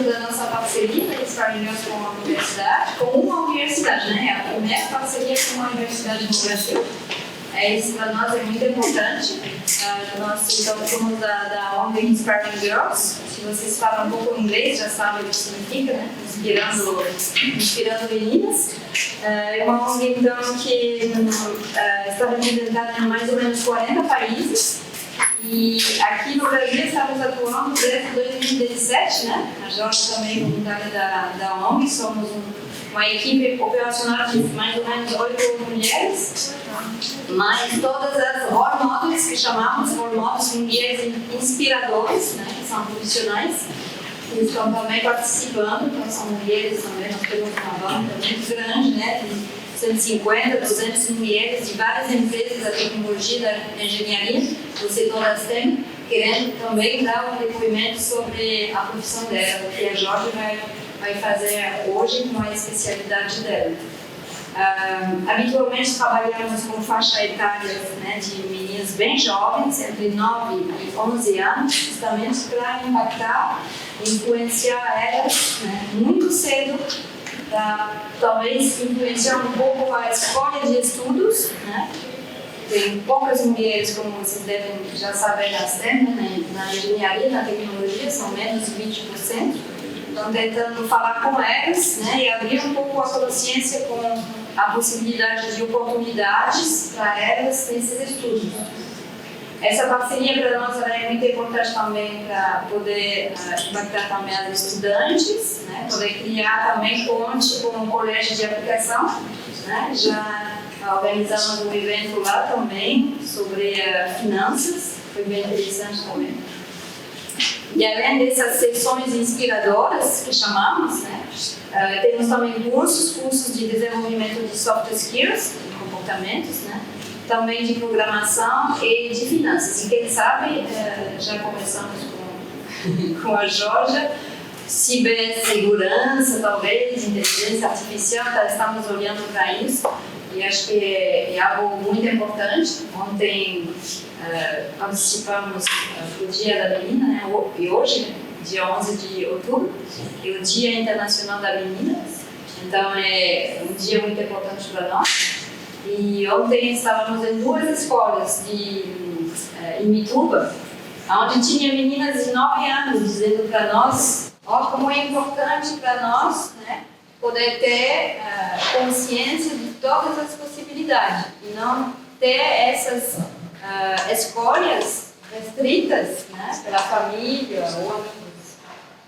da nossa parceria da Inspiring Girls com uma universidade, né? A primeira parceria com uma universidade no Brasil. Isso para nós é muito importante. Nós então, somos da ONG Inspiring Girls. Se vocês falam um pouco inglês, já sabem o que significa, né? Inspirando meninas. É uma ONG então, que está representada em mais ou menos 40 países. E aqui no Brasil estamos atuando desde 2017, né? A Jorge também, voluntária da ONG, somos uma equipe operacional de mais ou menos 8 mulheres, mas todas as role models que chamamos, role models, mulheres inspiradoras, né? Que são profissionais, que estão também participando, então são mulheres também, nós temos uma banda muito grande, né? 150, 200 mulheres de várias empresas da tecnologia, da engenharia, do setor da STEM, querendo também dar um depoimento sobre a profissão dela, que a Jorge vai fazer hoje com a especialidade dela. Habitualmente trabalhamos com faixa etária, né, de meninas bem jovens, entre 9 e 11 anos, justamente para impactar, influenciar elas, né, muito cedo, talvez influenciar um pouco a escolha de estudos, né? Tem poucas mulheres, como vocês devem já saber, na STEM, né? Na engenharia, na tecnologia, são menos de 20%. Então, tentando falar com elas, né? E abrir um pouco a consciência com a possibilidade de oportunidades para elas nesses estudos. Essa parceria para nós é muito importante também para poder impactar também as estudantes, né? Poder criar também ponte com um colégio de aplicação, né? Já organizamos um evento lá também sobre finanças, foi bem interessante também. E além dessas sessões inspiradoras que chamamos, né? Temos também cursos de desenvolvimento de soft skills, de comportamentos, né? Também de programação e de finanças. E quem sabe, já começamos com a Georgia, cibersegurança, talvez, inteligência artificial, estamos olhando para isso. E acho que é algo muito importante. Ontem participamos do Dia da Menina, né? E hoje, dia 11 de outubro, é o Dia Internacional da Menina. Então é um dia muito importante para nós. E ontem estávamos em 2 escolas em Mituba, onde tinha meninas de 9 anos dizendo para nós como é importante para nós, né, poder ter consciência de todas as possibilidades e não ter essas escolhas restritas, né, pela família ou amigos.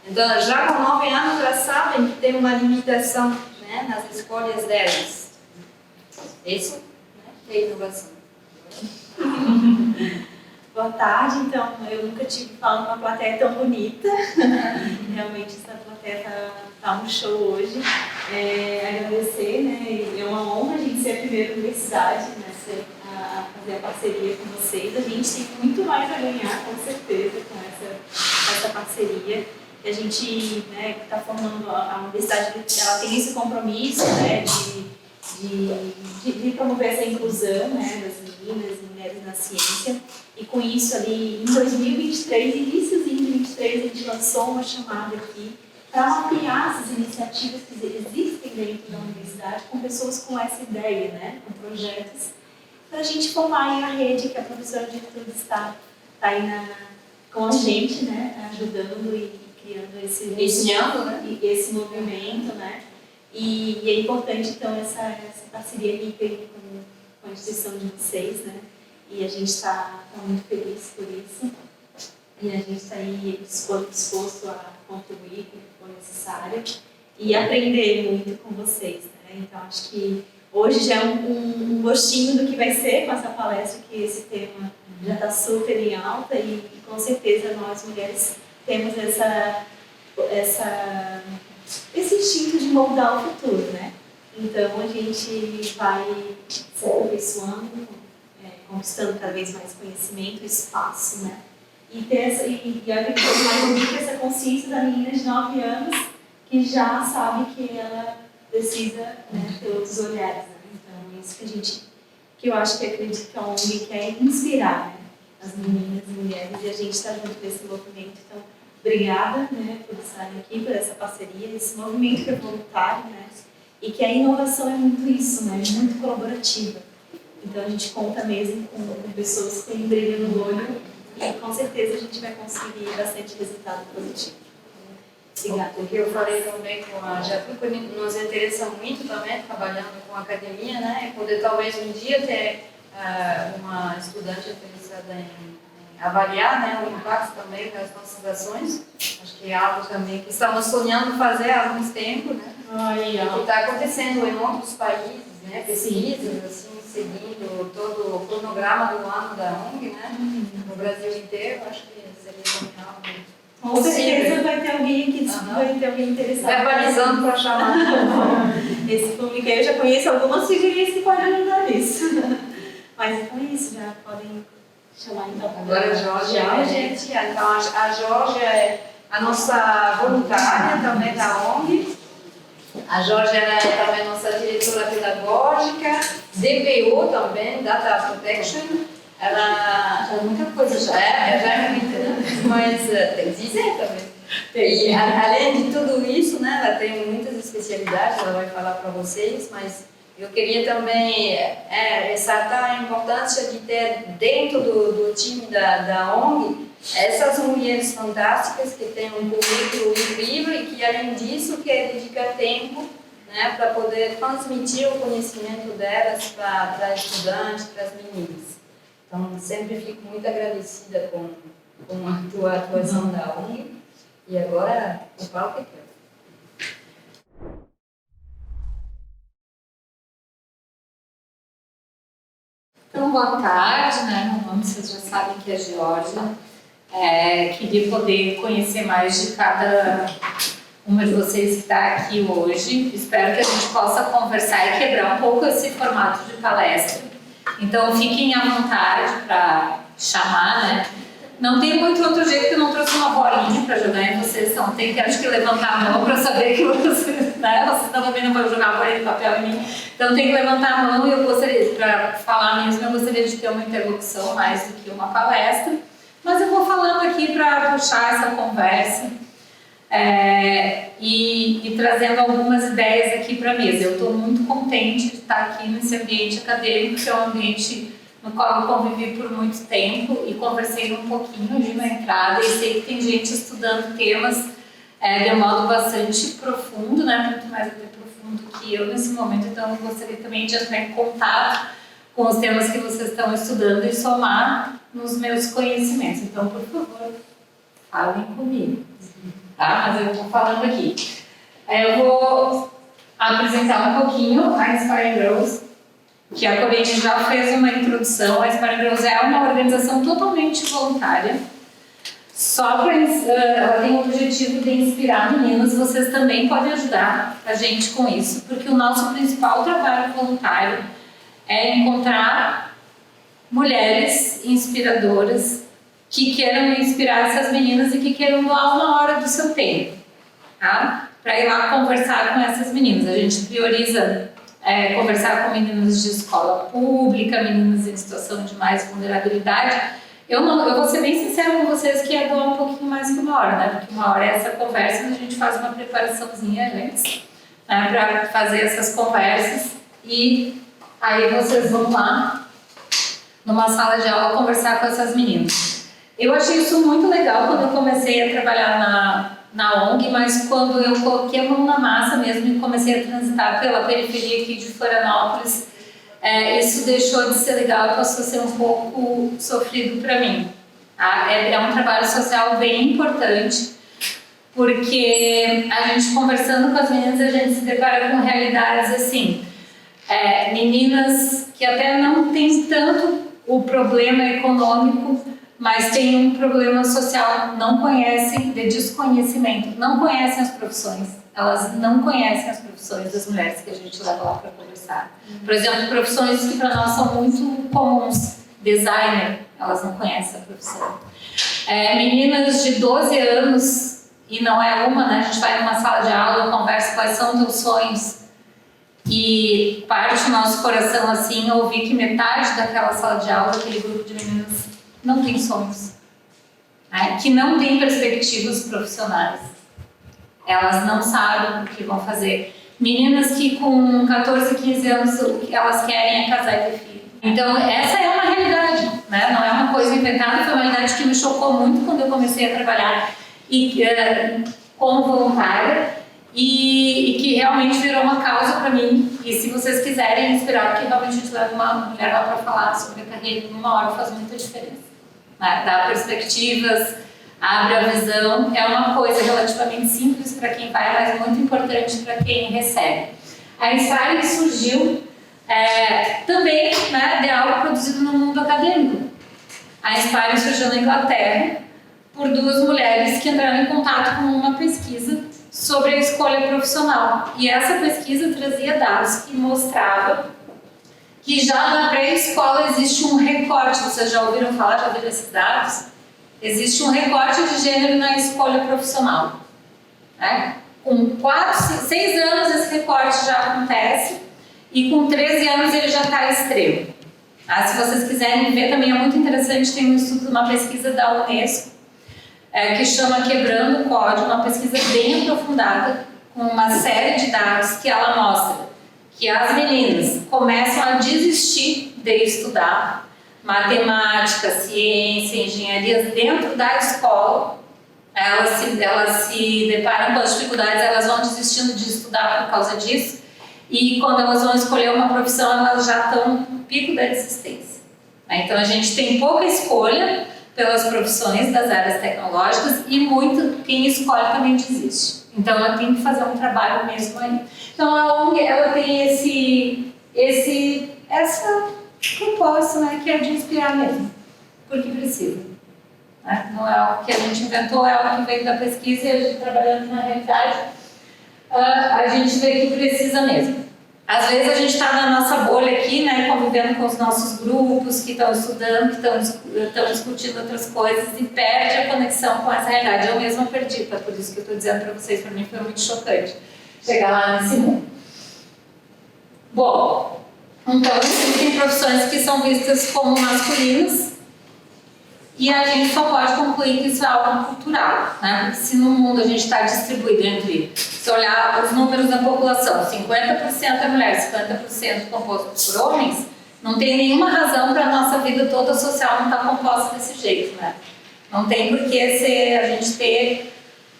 Então, já com 9 anos, já sabem que tem uma limitação, né, nas escolhas delas. Isso, né, é inovação. Boa tarde, então, eu nunca tive falando uma plateia tão bonita. Realmente essa plateia tá um show hoje. Agradecer, né, é uma honra a gente ser a primeira universidade, né, a fazer a parceria com vocês. A gente tem muito mais a ganhar, com certeza, com essa parceria. E a gente, né, está formando a universidade, ela tem esse compromisso, né, de promover essa inclusão, né, das meninas e mulheres na ciência. E com isso, ali, em 2023, iníciozinho de 2023, a gente lançou uma chamada aqui para mapear essas iniciativas que existem dentro da universidade com pessoas com essa ideia, né, com projetos, para a gente formar aí a rede que a professora de tudo está aí com a gente, né, ajudando e criando esse movimento, né. E é importante, então, essa parceria rica com a instituição de vocês, né? E a gente está muito feliz por isso. E a gente está aí disposto a contribuir com o que for necessário e aprender muito com vocês, né? Então, acho que hoje já é um gostinho do que vai ser com essa palestra, que esse tema já está super em alta e com certeza nós, mulheres, temos esse instinto de moldar o futuro, né? Então, a gente vai se aperfeiçoando, conquistando cada vez mais conhecimento, espaço, né? E agregando mais muito essa consciência da menina de 9 anos que já sabe que ela precisa, né, ter outros olhares, né? Então, isso que eu acho que acredito que a ONG quer inspirar, né, as meninas e mulheres, e a gente está junto nesse movimento. Então, obrigada, né, por estarem aqui, por essa parceria, esse movimento que é voluntário, né, e que a inovação é muito isso, né, muito colaborativa. Então a gente conta mesmo com pessoas que têm brilho no olho e com certeza a gente vai conseguir bastante resultado positivo. Obrigada. Porque eu falei também com a Jatuca, nos interessa muito também, trabalhando com a academia, né, poder talvez um dia ter uma estudante interessada em avaliar, né, o impacto também das nossas ações. Acho que é algo também que estamos sonhando fazer há alguns tempos, né, e que está acontecendo em outros países, né, pesquisas, assim, seguindo todo o cronograma do ano da ONG, né, no Brasil inteiro. Acho que seria também algo com certeza vai ter alguém aqui, vai ter alguém interessado. Verbalizando para chamar. Esse público aí eu já conheço algumas figurinhas que podem ajudar nisso. Mas então é isso, já podem chamar então. Agora a Jorge, gente. Então a Jorge é a nossa voluntária também da ONG. A Jorge é também nossa diretora pedagógica, DPO também, Data Protection. Ela já muita coisa já é muita, né? Mas tem que dizer também. E além de tudo isso, né, ela tem muitas especialidades, ela vai falar para vocês, mas eu queria também ressaltar a importância de ter dentro do time da ONG essas mulheres fantásticas que têm um currículo incrível e que, além disso, querem dedicar tempo, né, para poder transmitir o conhecimento delas para estudantes, para as meninas. Então, sempre fico muito agradecida com a tua atuação da ONG. E agora, o palco é teu. Então, boa tarde, né? Meu nome vocês já sabem que é Georgia. Queria poder conhecer mais de cada uma de vocês que está aqui hoje. Espero que a gente possa conversar e quebrar um pouco esse formato de palestra. Então, fiquem à vontade para chamar, né? Não tem muito outro jeito que eu não trouxe uma bolinha para jogar em vocês, então tem que, acho que, levantar a mão para saber que vocês, né? Vocês também não vão jogar a bolinha de papel em mim. Então tem que levantar a mão e eu gostaria, para falar mesmo, eu gostaria de ter uma interlocução mais do que uma palestra. Mas eu vou falando aqui para puxar essa conversa e trazendo algumas ideias aqui para a mesa. Eu estou muito contente de estar aqui nesse ambiente acadêmico, que é um ambiente no qual eu convivi por muito tempo e conversei um pouquinho ali na entrada e sei que tem gente estudando temas de um modo bastante profundo, né? Muito mais até profundo que eu nesse momento, então eu gostaria também de entrar em contato com os temas que vocês estão estudando e somar nos meus conhecimentos. Então, por favor, falem comigo, tá? Mas eu vou falando aqui. Eu vou apresentar um pouquinho a Inspire Girls, que a Corine já fez uma introdução. A Inspire Girls é uma organização totalmente voluntária. Ela tem o objetivo de inspirar meninas. Vocês também podem ajudar a gente com isso, porque o nosso principal trabalho voluntário é encontrar mulheres inspiradoras que queiram inspirar essas meninas e que queiram doar uma hora do seu tempo, tá? Para ir lá conversar com essas meninas. A gente prioriza conversar com meninas de escola pública, meninas em situação de mais vulnerabilidade. Eu vou ser bem sincera com vocês que doar um pouquinho mais que uma hora, né? Porque uma hora é essa conversa, mas a gente faz uma preparaçãozinha antes, né? Para fazer essas conversas e aí vocês vão lá numa sala de aula conversar com essas meninas. Eu achei isso muito legal quando eu comecei a trabalhar na ONG, mas quando eu coloquei a mão na massa mesmo e comecei a transitar pela periferia aqui de Florianópolis, isso deixou de ser legal e passou a ser um pouco sofrido para mim. Tá? É um trabalho social bem importante, porque a gente conversando com as meninas, a gente se depara com realidades assim, meninas que até não têm tanto o problema econômico, mas tem um problema social, não conhecem, de desconhecimento, não conhecem as profissões, elas não conhecem as profissões das mulheres que a gente leva lá para conversar. Por exemplo, profissões que para nós são muito comuns, designer, elas não conhecem a profissão. Meninas de 12 anos, e não é uma, né? A gente vai numa sala de aula, conversa quais são teus sonhos, e parte do nosso coração assim, ouvir que metade daquela sala de aula, aquele grupo de meninas, não tem sonhos. né, que não têm perspectivas profissionais. Elas não sabem o que vão fazer. Meninas que com 14, 15 anos o que elas querem é casar e ter filho. Então essa é uma realidade, né? Não é uma coisa inventada, foi uma realidade que me chocou muito quando eu comecei a trabalhar como voluntária e que realmente virou uma causa para mim. E se vocês quiserem inspirar, porque realmente a gente leva uma mulher lá para falar sobre a carreira em uma hora faz muita diferença, né? Dá perspectivas, abre a visão, é uma coisa relativamente simples para quem vai, mas muito importante para quem recebe. A Inspire surgiu também, né, de algo produzido no mundo acadêmico. A Inspire surgiu na Inglaterra por duas mulheres que entraram em contato com uma pesquisa sobre a escolha profissional. E essa pesquisa trazia dados que mostravam que já na pré-escola existe um recorte. Vocês já ouviram falar, já viram esses dados? Existe um recorte de gênero na escolha profissional, né? Com 6 anos esse recorte já acontece e com 13 anos ele já está extremo. Se vocês quiserem ver também é muito interessante, tem um estudo, uma pesquisa da Unesco que chama Quebrando o Código, uma pesquisa bem aprofundada com uma série de dados que ela mostra que as meninas começam a desistir de estudar matemática, ciência, engenharia dentro da escola. Elas se deparam com as dificuldades, elas vão desistindo de estudar por causa disso e quando elas vão escolher uma profissão elas já estão no pico da desistência. Então a gente tem pouca escolha pelas profissões das áreas tecnológicas e muito quem escolhe também desiste. Então ela tem que fazer um trabalho mesmo aí. Então a ONG ela tem essa propósito, né, que é de inspirar mesmo, porque precisa. Né? Não é algo que a gente inventou, é algo que veio da pesquisa e a gente trabalhando na realidade, a gente vê que precisa mesmo. Às vezes a gente está na nossa bolha aqui, né, convivendo com os nossos grupos que estão estudando, que estão discutindo outras coisas e perde a conexão com essa realidade. Eu mesma perdi, tá? Por isso que eu estou dizendo para vocês, para mim foi muito chocante chegar lá nesse mundo. Bom, então existem profissões que são vistas como masculinas e a gente só pode concluir que isso é algo cultural, né? Porque se no mundo a gente está distribuído entre, se olhar os números da população, 50% é mulher, 50% composto por homens, não tem nenhuma razão para a nossa vida toda social não estar composta desse jeito, né? Não tem por que a gente ter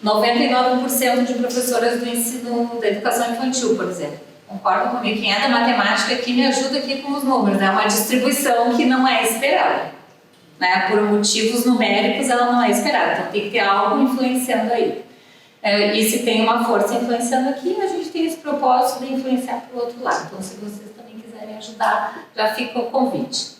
99% de professoras do ensino da educação infantil, por exemplo. Concordam comigo? Quem é da matemática aqui me ajuda aqui com os números, é uma distribuição que não é esperada. Né? Por motivos numéricos ela não é esperada, então tem que ter algo influenciando aí. E se tem uma força influenciando aqui, a gente tem esse propósito de influenciar para o outro lado. Então se vocês também quiserem ajudar, já fica o convite.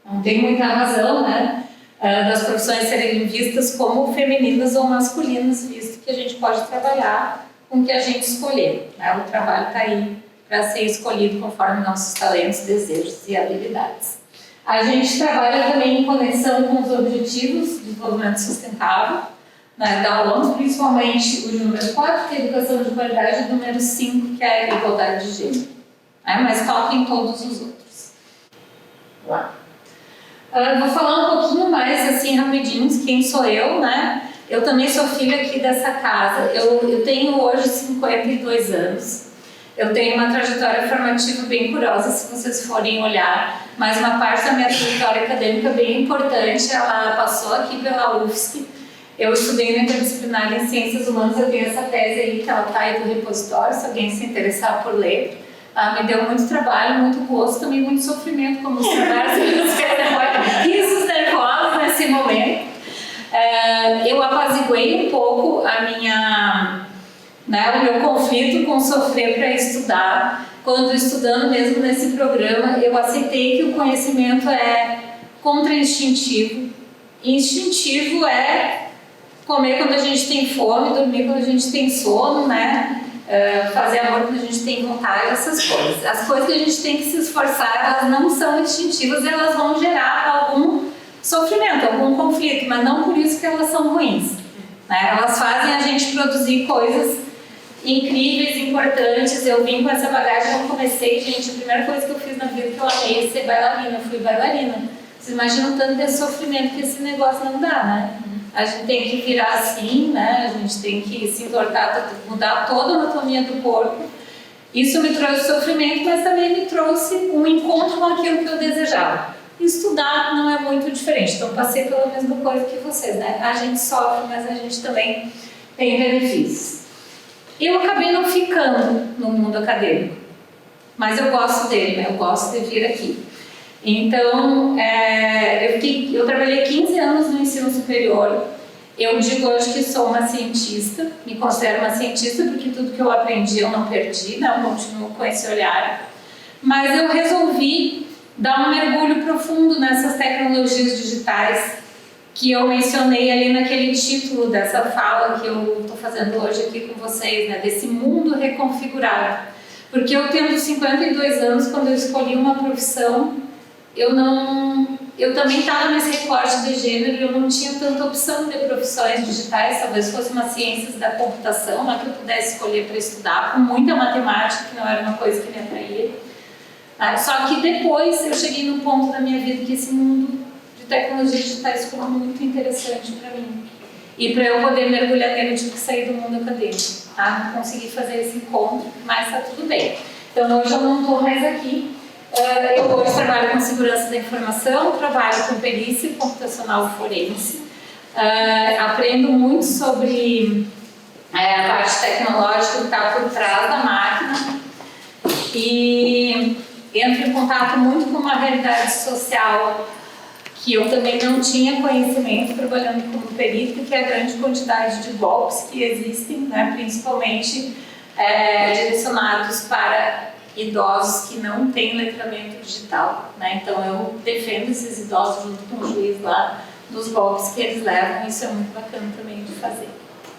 Não tem muita razão, né, das profissões serem vistas como femininas ou masculinas, visto que a gente pode trabalhar com o que a gente escolher. Né? O trabalho está aí para ser escolhido conforme nossos talentos, desejos e habilidades. A gente trabalha também em conexão com os objetivos de desenvolvimento sustentável, né, da ONU, principalmente o número 4, que é a educação de qualidade, e o número 5, que é a igualdade de gênero. Né, mas toca em todos os outros. Lá. Vou falar um pouquinho mais, assim, rapidinho, quem sou eu, né? Eu também sou filha aqui dessa casa. Eu tenho hoje 52 anos. Eu tenho uma trajetória formativa bem curiosa, se vocês forem olhar, mas uma parte da minha trajetória acadêmica bem importante, ela passou aqui pela UFSC. Eu estudei no interdisciplinar em Ciências Humanas, eu tenho essa tese aí, que ela está aí do repositório, se alguém se interessar por ler. Me deu muito trabalho, muito gosto, também muito sofrimento, como os trabalhos que nos fazem, risos nervosos nesse momento. Eu apaziguei um pouco o meu conflito com sofrer para estudar. Quando estudando mesmo nesse programa, eu aceitei que o conhecimento é contra-instintivo. Instintivo é comer quando a gente tem fome, dormir quando a gente tem sono, né? Fazer amor quando a gente tem vontade, essas coisas. As coisas que a gente tem que se esforçar, elas não são instintivas, elas vão gerar algum sofrimento, algum conflito, mas não por isso que elas são ruins. Né? Elas fazem a gente produzir coisas incríveis, importantes. Eu vim com essa bagagem, eu comecei, gente, a primeira coisa que eu fiz na vida que eu amei é ser bailarina. Eu fui bailarina Vocês imaginam o tanto de sofrimento que esse negócio não dá, né? A gente tem que virar assim, né? A gente tem que se entortar, mudar toda a anatomia do corpo. Isso me trouxe sofrimento, mas também me trouxe um encontro com aquilo que eu desejava. Estudar não é muito diferente, então passei pela mesma coisa que vocês, né? A gente sofre, mas a gente também tem benefícios. Eu acabei não ficando no mundo acadêmico, mas eu gosto dele, né? Eu gosto de vir aqui. Então, eu trabalhei 15 anos no ensino superior. Eu digo hoje que sou uma cientista, me considero uma cientista porque tudo que eu aprendi eu não perdi, né? Eu continuo com esse olhar. Mas eu resolvi dar um mergulho profundo nessas tecnologias digitais que eu mencionei ali naquele título dessa fala que eu estou fazendo hoje aqui com vocês, né? Desse mundo reconfigurado. Porque eu tendo 52 anos, quando eu escolhi uma profissão, eu também estava nesse recorte de gênero e eu não tinha tanta opção de profissões digitais, talvez fosse uma ciências da computação, lá que eu pudesse escolher para estudar, com muita matemática, que não era uma coisa que me atraía. Só que depois eu cheguei num ponto da minha vida que esse mundo de tecnologias digitais ficou muito interessante para mim. E para eu poder mergulhar nele, eu tive que sair do mundo acadêmico. Não consegui fazer esse encontro, mas está tudo bem. Então hoje eu não estou mais aqui. Eu hoje trabalho com segurança da informação, trabalho com perícia computacional forense, aprendo muito sobre a parte tecnológica que está por trás da máquina e entro em contato muito com uma realidade social que eu também não tinha conhecimento trabalhando como perito, que é a grande quantidade de golpes que existem, né, principalmente direcionados para idosos que não têm letramento digital, né? Então eu defendo esses idosos junto com o juiz lá dos golpes que eles levam, isso é muito bacana também de fazer,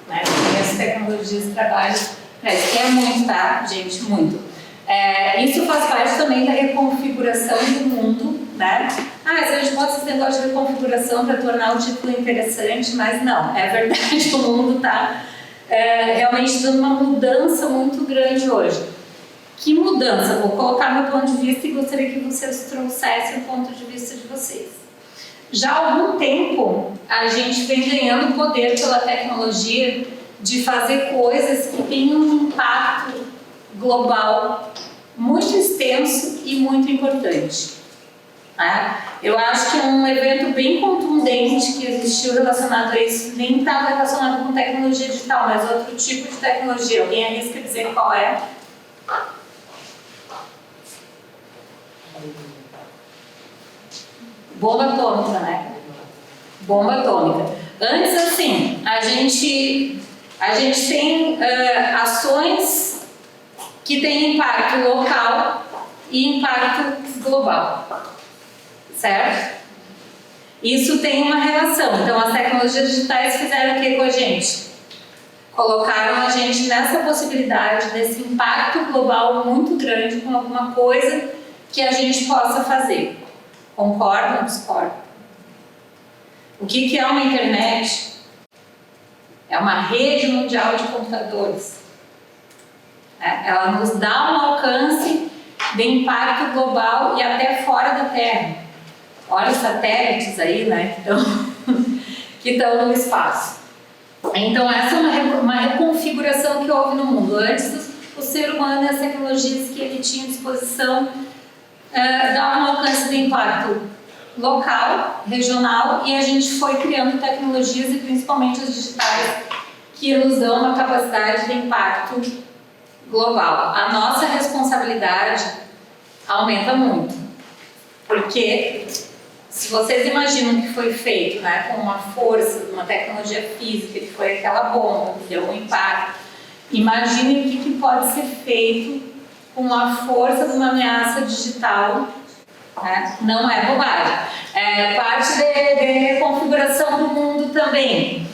né? E as tecnologias de trabalho, isso é muito, tá, gente, muito. Isso faz parte também da reconfiguração do mundo, né? A gente bota esse negócio de reconfiguração para tornar o título interessante, mas não, é verdade, o mundo está realmente dando uma mudança muito grande hoje. Que mudança? Vou colocar meu ponto de vista e gostaria que vocês trouxessem o ponto de vista de vocês. Já há algum tempo, a gente vem ganhando poder pela tecnologia de fazer coisas que têm um impacto global muito extenso e muito importante. Eu acho que um evento bem contundente que existiu relacionado a isso nem estava relacionado com tecnologia digital, mas outro tipo de tecnologia. Alguém arrisca dizer qual é? Bomba atômica, né? Bomba atômica. Antes, assim, a gente tem ações que têm impacto local e impacto global, certo? Isso tem uma relação. Então, as tecnologias digitais fizeram o que com a gente? Colocaram a gente nessa possibilidade desse impacto global muito grande com alguma coisa que a gente possa fazer. Concorda ou discorda? O que é uma internet? É uma rede mundial de computadores. Ela nos dá um alcance de impacto global e até fora da Terra. Olha os satélites aí, né, que estão no espaço. Então essa é uma reconfiguração que houve no mundo. Antes, o ser humano e as tecnologias que ele tinha à disposição davam um alcance de impacto local, regional, e a gente foi criando tecnologias, e principalmente as digitais, que nos dão uma capacidade de impacto global. A nossa responsabilidade aumenta muito, porque se vocês imaginam que foi feito, né, com uma força, uma tecnologia física, que foi aquela bomba, que deu um impacto, imaginem o que pode ser feito com a força de uma ameaça digital, né? Não é bobagem. Parte de configuração do mundo também,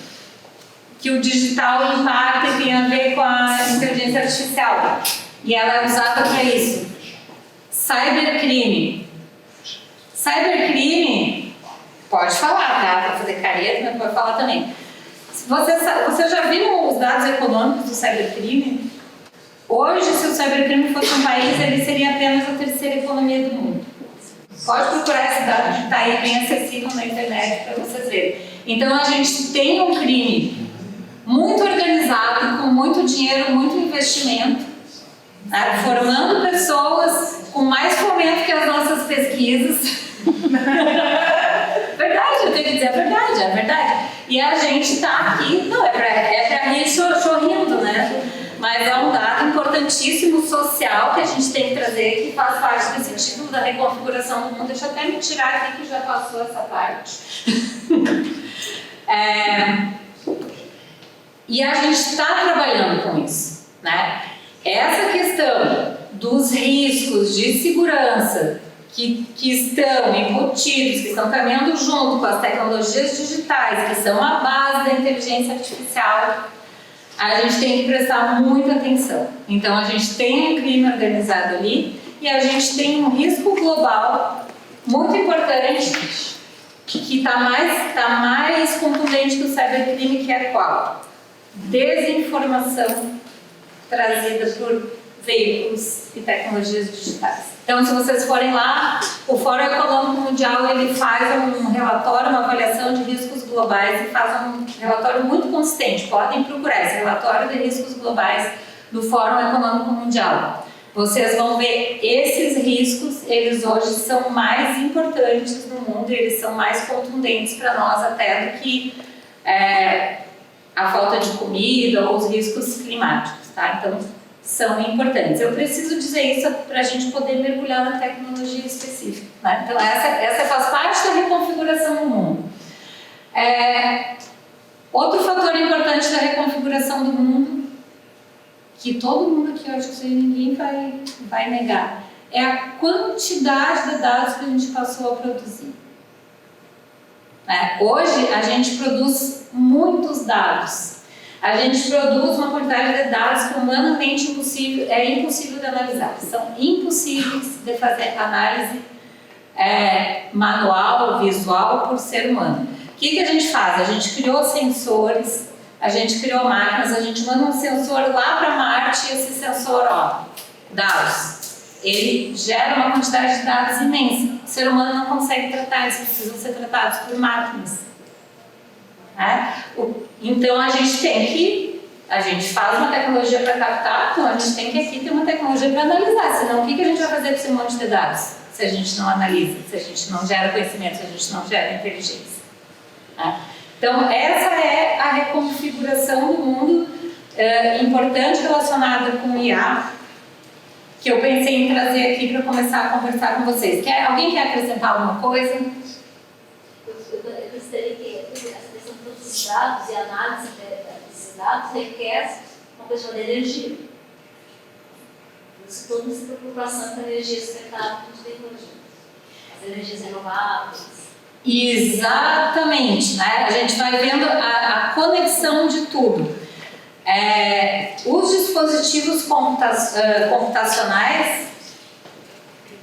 que o digital impacta e tem a ver com a inteligência artificial, e ela é usada para isso. Cybercrime. Cybercrime, pode falar, tá? Para fazer careta, mas pode falar também. Você já viu os dados econômicos do cybercrime? Hoje, se o cybercrime fosse um país, ele seria apenas a terceira economia do mundo. Pode procurar esse dado que está aí bem acessível na internet para vocês verem. Então a gente tem um crime muito organizado, com muito dinheiro, muito investimento, né? Formando pessoas com mais fomento que as nossas pesquisas. Verdade, eu tenho que dizer a verdade, é verdade. E a gente está aqui, não, é pra rir sorrindo, né? Mas é um dado importantíssimo social que a gente tem que trazer, que faz parte desse título da reconfiguração do mundo. Deixa eu até me tirar aqui que já passou essa parte. E a gente está trabalhando com isso, né? Essa questão dos riscos de segurança que estão embutidos, que estão caminhando junto com as tecnologias digitais, que são a base da inteligência artificial, a gente tem que prestar muita atenção. Então a gente tem um crime organizado ali e a gente tem um risco global muito importante que está mais contundente que o cybercrime, que é qual? Desinformação trazida por veículos e tecnologias digitais. Então, se vocês forem lá, o Fórum Econômico Mundial ele faz um relatório, uma avaliação de riscos globais e faz um relatório muito consistente. Podem procurar esse relatório de riscos globais do Fórum Econômico Mundial. Vocês vão ver esses riscos, eles hoje são mais importantes no mundo, eles são mais contundentes para nós até do que a falta de comida ou os riscos climáticos, tá? Então, são importantes. Eu preciso dizer isso para a gente poder mergulhar na tecnologia específica, né? Então, essa faz parte da reconfiguração do mundo. Outro fator importante da reconfiguração do mundo, que todo mundo aqui, eu acho que ninguém vai negar, é a quantidade de dados que a gente passou a produzir. Hoje, a gente produz muitos dados. A gente produz uma quantidade de dados que humanamente impossível de analisar. São impossíveis de fazer análise manual, visual, por ser humano. O que a gente faz? A gente criou sensores, a gente criou máquinas, a gente manda um sensor lá para Marte e esse sensor, dados. Ele gera uma quantidade de dados imensa. O ser humano não consegue tratar, eles precisam ser tratados por máquinas. Então a gente faz uma tecnologia para captar, então a gente tem que aqui ter uma tecnologia para analisar, senão o que a gente vai fazer com esse monte de dados? Se a gente não analisa, se a gente não gera conhecimento, se a gente não gera inteligência. Então essa é a reconfiguração do mundo importante relacionada com o IA, que eu pensei em trazer aqui para começar a conversar com vocês. Alguém quer acrescentar alguma coisa? Eu gostaria que essa questão de todos os dados e a análise desses dados requer uma questão de energia. Toda essa preocupação com a energia sustentável que a gente tem hoje. As energias renováveis. Exatamente, né? A gente vai vendo a conexão de tudo. Os dispositivos computacionais,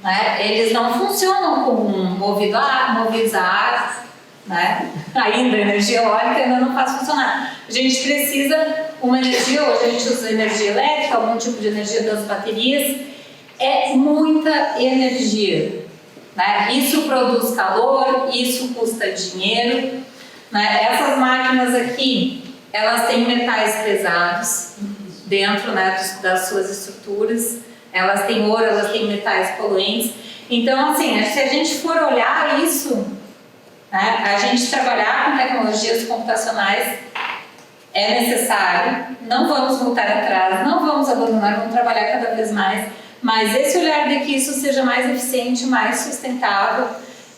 né, eles não funcionam movidos a ar, né? Ainda a energia eólica ainda não faz funcionar. A gente precisa uma energia, hoje a gente usa energia elétrica, algum tipo de energia das baterias, é muita energia, né? Isso produz calor, isso custa dinheiro, né? Essas máquinas aqui, elas têm metais pesados dentro, né, das suas estruturas, elas têm ouro, elas têm metais poluentes. Então, assim, se a gente for olhar isso, a gente trabalhar com tecnologias computacionais é necessário, não vamos voltar atrás, não vamos abandonar, vamos trabalhar cada vez mais, mas esse olhar de que isso seja mais eficiente, mais sustentável,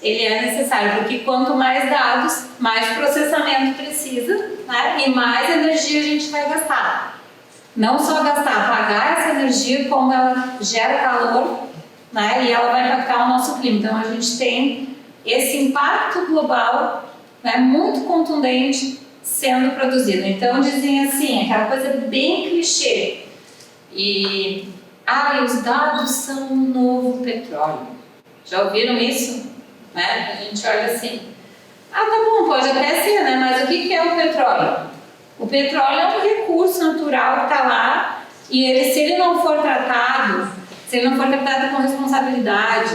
ele é necessário, porque quanto mais dados, mais processamento precisa, né, e mais energia a gente vai gastar. Não só gastar, pagar essa energia, como ela gera calor, né, e ela vai impactar o nosso clima. Então a gente tem esse impacto global, né, muito contundente sendo produzido. Então dizem assim, aquela coisa bem clichê. E os dados são um novo petróleo. Já ouviram isso? Né? A gente olha assim, tá bom, pode até ser, né? Mas o que é o petróleo? O petróleo é um recurso natural que está lá e se ele não for tratado com responsabilidade,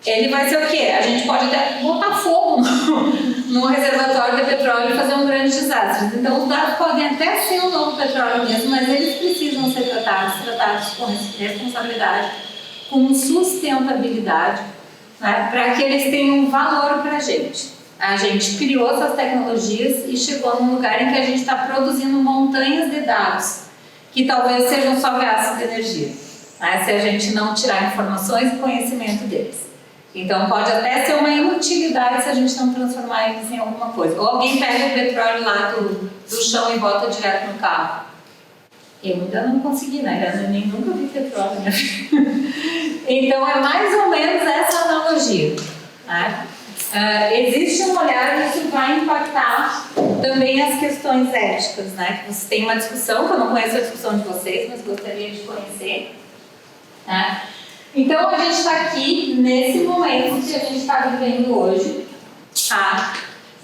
ele vai ser o quê? A gente pode até botar fogo no reservatório de petróleo e fazer um grande desastre. Então, os dados podem até ser um novo petróleo mesmo, mas eles precisam ser tratados com responsabilidade, com sustentabilidade, né, para que eles tenham valor para a gente. A gente criou essas tecnologias e chegou num lugar em que a gente está produzindo montanhas de dados, que talvez sejam só gastos de energia, né, se a gente não tirar informações e conhecimento deles. Então pode até ser uma inutilidade se a gente não transformar eles em alguma coisa. Ou alguém pega o petróleo lá do chão e bota direto no carro. Eu ainda não consegui, né? Eu nem nunca vi petróleo, né? Então é mais ou menos essa analogia, né? Existe um olhar e isso vai impactar também as questões éticas, né? Você tem uma discussão, que eu não conheço a discussão de vocês, mas gostaria de conhecer, né? Então a gente está aqui nesse momento que a gente está vivendo hoje, tá?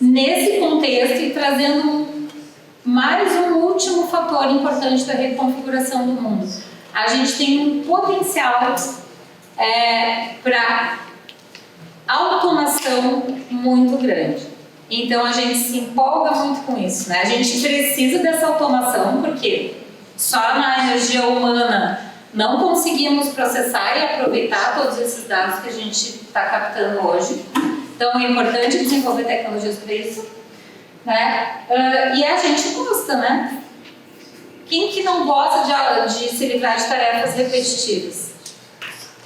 Nesse contexto e trazendo mais um último fator importante da reconfiguração do mundo. A gente tem um potencial para automação muito grande. Então a gente se empolga muito com isso, né? A gente precisa dessa automação porque só na energia humana não conseguimos processar e aproveitar todos esses dados que a gente está captando hoje. Então é importante desenvolver tecnologias para isso, né? E a gente gosta, né? Quem que não gosta de se livrar de tarefas repetitivas?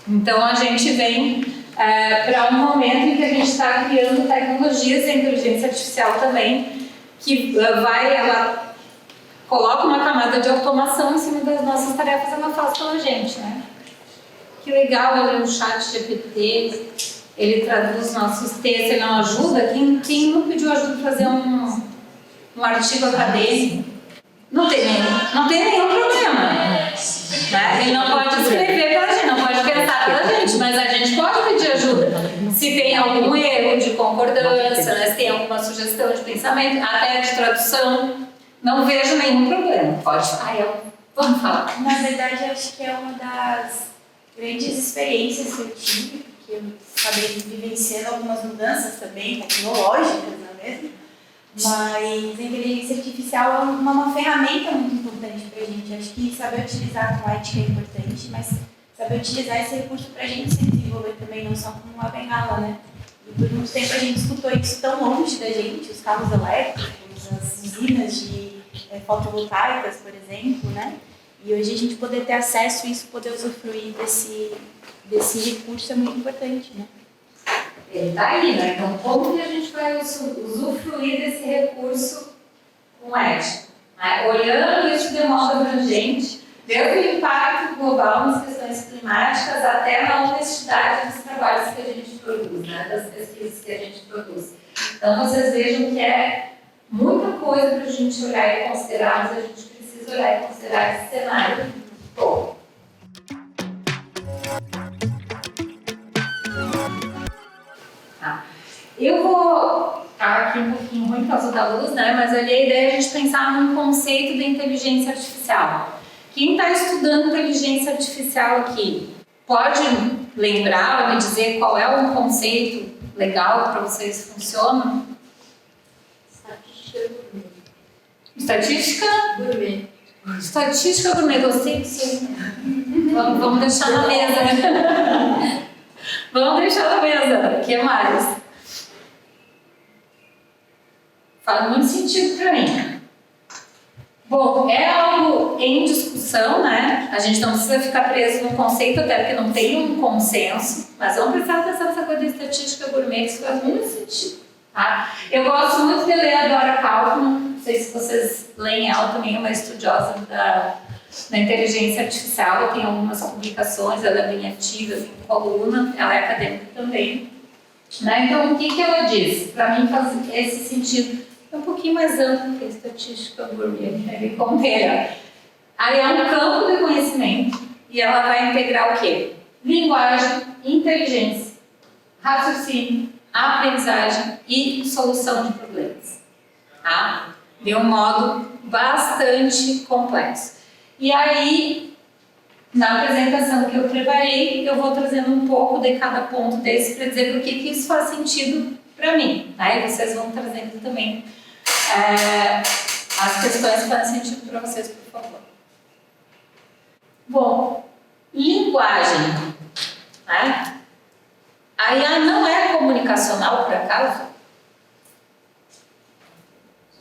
Então a gente vem para um momento em que a gente está criando tecnologias e a inteligência artificial também, que ela coloca uma camada de automação em cima das nossas tarefas, ela faz pela gente, né? Que legal, olha o chat GPT, ele traduz nossos textos, ele não ajuda. Quem não pediu ajuda para fazer um artigo acadêmico? Não tem nenhum problema, né? Ele não pode escrever para a gente, não pode pensar para a gente, mas a gente pode pedir ajuda. Se tem algum erro de concordância, né? Se tem alguma sugestão de pensamento, até de tradução, não vejo nenhum problema. Pode falar. Vamos falar. Na verdade, eu acho que é uma das grandes experiências que eu tive, porque eu acabei vivenciando algumas mudanças também, tecnológicas, não é mesmo? Mas a inteligência artificial é uma ferramenta muito importante para a gente. Acho que saber utilizar com ética é importante, mas saber utilizar esse recurso para a gente se desenvolver também, não só como uma bengala, né? E por muito tempo a gente escutou isso tão longe da gente, os carros elétricos, as usinas de fotovoltaicas, por exemplo, né? E hoje a gente poder ter acesso a isso, poder usufruir desse recurso é muito importante, né? Ele está aí, né? Então, como que a gente vai usufruir desse recurso com ética? Né? Olhando isso de modo abrangente, desde o impacto global nas questões climáticas até na honestidade dos trabalhos que a gente produz, né? Das pesquisas que a gente produz. Então, vocês vejam que é muita coisa para a gente olhar e considerar, mas a gente precisa olhar e considerar esse cenário todo. Eu vou ficar aqui um pouquinho ruim por causa da luz, né? Mas ali a ideia é a gente pensar num conceito de inteligência artificial. Quem está estudando inteligência artificial aqui, pode lembrar ou me dizer qual é um conceito legal para vocês que funciona? Estatística gourmet. Estatística gourmet, gostei disso. Vamos deixar na mesa, né? Vamos deixar na mesa. O que mais? Faz muito sentido para mim. Bom, é algo em discussão, né? A gente não precisa ficar preso num conceito, até porque não tem um consenso, mas vamos prestar atenção nessa coisa da estatística gourmet, isso faz muito sentido. Tá? Eu gosto muito de ler a Dora Kaufman, não sei se vocês leem ela, também é uma estudiosa da inteligência artificial, ela tem algumas publicações, ela é bem ativa, tem coluna, ela é acadêmica também. Né? Então, o que ela diz? Para mim faz esse sentido. É um pouquinho mais amplo que a estatística gourmet, ele contém. Aí é um campo de conhecimento e ela vai integrar o quê? Linguagem, inteligência, raciocínio, aprendizagem e solução de problemas. Tá? De um modo bastante complexo. E aí, na apresentação que eu preparei, eu vou trazendo um pouco de cada ponto desse para dizer por que isso faz sentido para mim. Tá? E vocês vão trazendo também as questões que fazem sentido para vocês, por favor. Bom, linguagem. Né? A IA não é comunicacional, por acaso?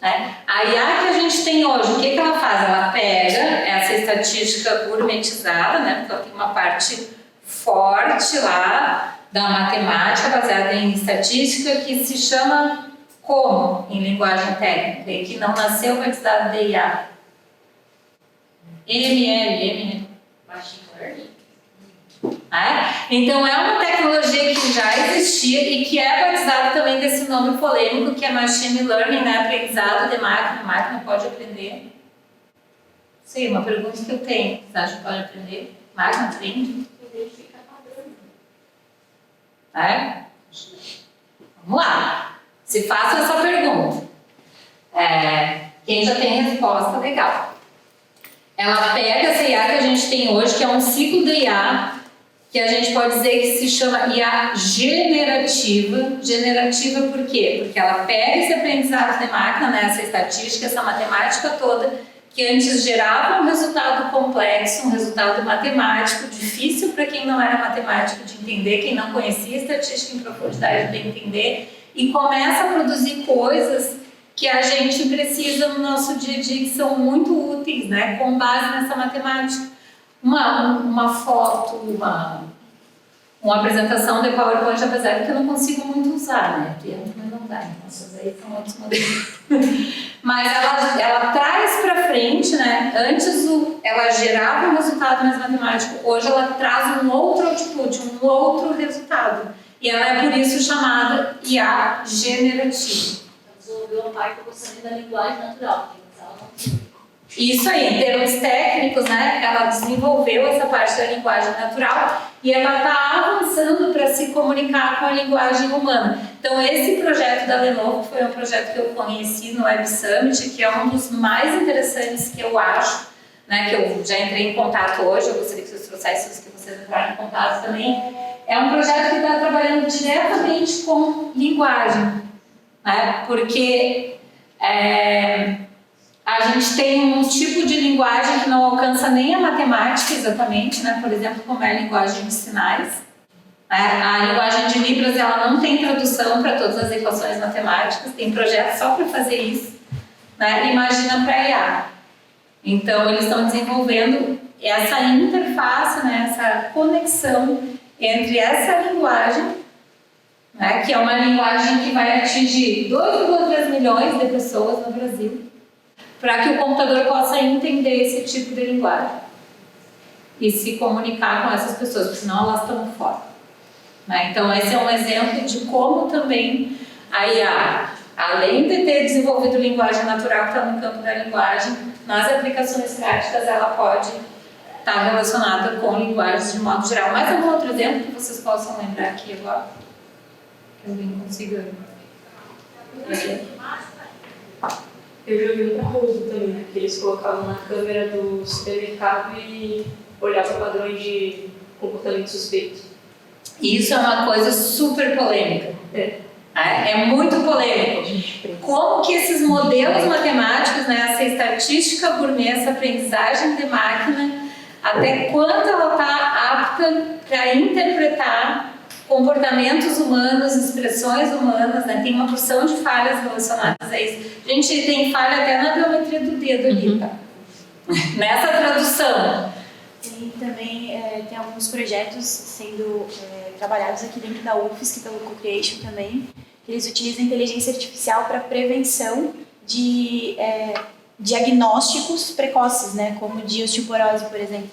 Né? A IA que a gente tem hoje, o que ela faz? Ela pega essa estatística gourmetizada, né? Porque ela tem uma parte forte lá da matemática baseada em estatística que se chama como em linguagem técnica e que não nasceu batizado de IA? ML. Machine Learning. Então é uma tecnologia que já existia e que é batizada também desse nome polêmico que é Machine Learning, né? Aprendizado de máquina. A máquina pode aprender? Sei, uma pergunta que eu tenho. Você acha que pode aprender? Máquina aprende? Identifica padrão. Vamos lá. Se faço essa pergunta. Quem já tem resposta, legal. Ela pega essa IA que a gente tem hoje, que é um ciclo de IA, que a gente pode dizer que se chama IA generativa. Generativa por quê? Porque ela pega esse aprendizado de máquina, né, essa estatística, essa matemática toda, que antes gerava um resultado complexo, um resultado matemático, difícil para quem não era matemático de entender, quem não conhecia estatística em profundidade de entender, e começa a produzir coisas que a gente precisa no nosso dia a dia, que são muito úteis, né, com base nessa matemática. Uma foto, uma apresentação de PowerPoint, apesar de que eu não consigo muito usar, né? Tento, mas não dá. Então, essas aí são outros modelos. Mas ela traz para frente, né? Antes ela gerava um resultado mais matemático, hoje ela traz um outro output, um outro resultado. E ela é por isso chamada IA generativa. Desenvolveu uma parte do processamento da linguagem natural. Isso aí, em termos técnicos, né, ela desenvolveu essa parte da linguagem natural e ela está avançando para se comunicar com a linguagem humana. Então, esse projeto da Lenovo foi um projeto que eu conheci no Web Summit, que é um dos mais interessantes que eu acho, né, que eu já entrei em contato hoje, eu gostaria que vocês trouxessem os que vocês entraram em contato também. É um projeto que está trabalhando diretamente com linguagem, né, porque a gente tem um tipo de linguagem que não alcança nem a matemática exatamente, né? Por exemplo, como é a linguagem de sinais. A linguagem de Libras ela não tem tradução para todas as equações matemáticas, tem projeto só para fazer isso. Né? Imagina para IA. Então, eles estão desenvolvendo essa interface, né? Essa conexão entre essa linguagem, né? Que é uma linguagem que vai atingir 2,3 milhões de pessoas no Brasil, para que o computador possa entender esse tipo de linguagem e se comunicar com essas pessoas, porque senão elas estão fora. Né? Então, esse é um exemplo de como também a IA, além de ter desenvolvido linguagem natural que está no campo da linguagem, nas aplicações práticas ela pode estar relacionada com linguagens de modo geral. Mais algum outro exemplo que vocês possam lembrar aqui agora? Que alguém consiga trazer? Eu já vi um roubo também, né? Que eles colocavam na câmera do supermercado e olhavam padrões de comportamento suspeito. Isso é uma coisa super polêmica. É muito polêmico. Como que esses modelos matemáticos, né, essa estatística gourmet, essa aprendizagem de máquina, até quanto ela está apta para interpretar comportamentos humanos, expressões humanas, né? Tem uma porção de falhas relacionadas a isso. A gente tem falha até na biometria do dedo ali, tá? Nessa tradução. E também tem alguns projetos sendo trabalhados aqui dentro da UFSC, pelo Co-Creation também. Eles utilizam inteligência artificial para prevenção de diagnósticos precoces, né? Como de osteoporose, por exemplo.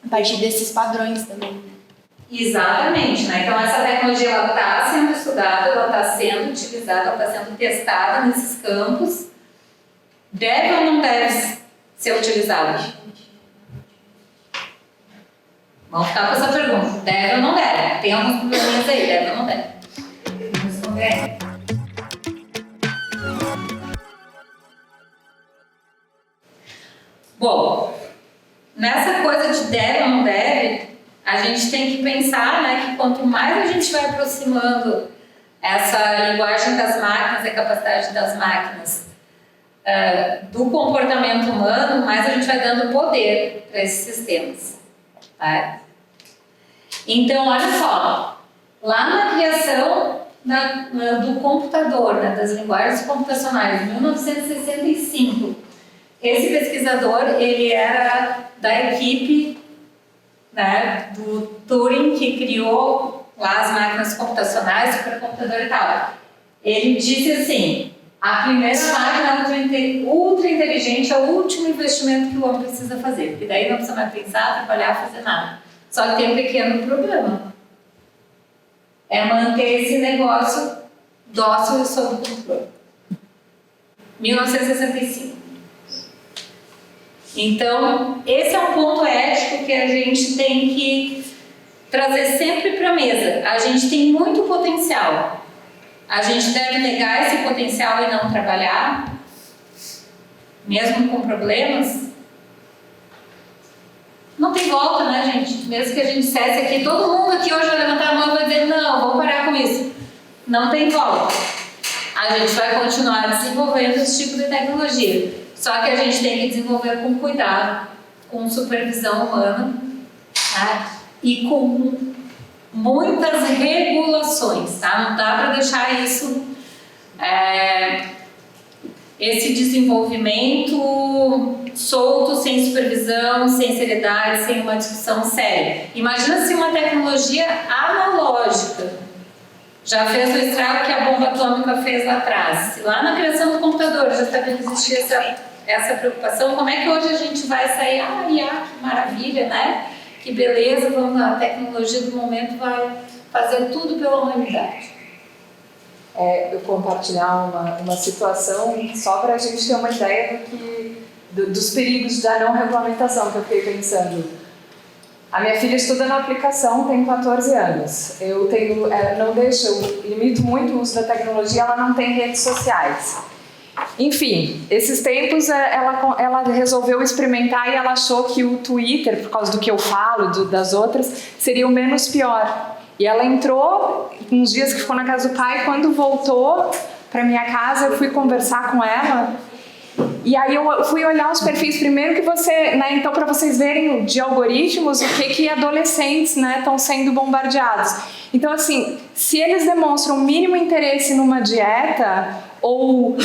A partir desses padrões também. Exatamente, né? Então essa tecnologia ela está sendo estudada, ela está sendo utilizada, ela está sendo testada nesses campos. Deve ou não deve ser utilizada? Vamos ficar com essa pergunta. Deve ou não deve? Tem alguns probleminhas aí, deve ou não deve? Vamos responder. Bom, nessa coisa coisa de deve ou não deve, a gente tem que pensar, né, que quanto mais a gente vai aproximando essa linguagem das máquinas, a capacidade das máquinas do comportamento humano, mais a gente vai dando poder para esses sistemas. Tá? Então, olha só, lá na criação do computador, né, das linguagens computacionais, em 1965, esse pesquisador, ele era da equipe, né, do Turing, que criou lá as máquinas computacionais, supercomputador e tal. Ele disse assim: a primeira máquina ultra inteligente é o último investimento que o homem precisa fazer, porque daí não precisa mais pensar, trabalhar, fazer nada. Só que tem um pequeno problema. É manter esse negócio dócil e sob controle. 1965. Então, esse é um ponto ético que a gente tem que trazer sempre para a mesa. A gente tem muito potencial. A gente deve negar esse potencial e não trabalhar, mesmo com problemas. Não tem volta, né, gente? Mesmo que a gente dissesse aqui, todo mundo aqui hoje vai levantar a mão e vai dizer, não, vamos parar com isso. Não tem volta. A gente vai continuar desenvolvendo esse tipo de tecnologia. Só que a gente tem que desenvolver com cuidado, com supervisão humana, tá? E com muitas regulações, tá? Não dá para deixar isso, esse desenvolvimento solto, sem supervisão, sem seriedade, sem uma discussão séria. Imagina se uma tecnologia analógica já fez o estrago que a bomba atômica fez lá atrás. Se lá na criação do computador já sabia que existia essa preocupação, como é que hoje a gente vai sair, que maravilha, né? Que beleza, a tecnologia do momento vai fazer tudo pela humanidade. Eu compartilhar uma situação só para a gente ter uma ideia dos perigos da não regulamentação que eu fiquei pensando. A minha filha estuda na aplicação, tem 14 anos. Eu limito muito o uso da tecnologia, ela não tem redes sociais. Enfim, esses tempos ela resolveu experimentar e ela achou que o Twitter, por causa do que eu falo, das outras, seria o menos pior. E ela entrou, uns dias que ficou na casa do pai, quando voltou para minha casa, eu fui conversar com ela. E aí eu fui olhar os perfis, primeiro que você, né, então para vocês verem de algoritmos o que adolescentes, né, estão sendo bombardeados. Então assim, se eles demonstram o mínimo interesse numa dieta ou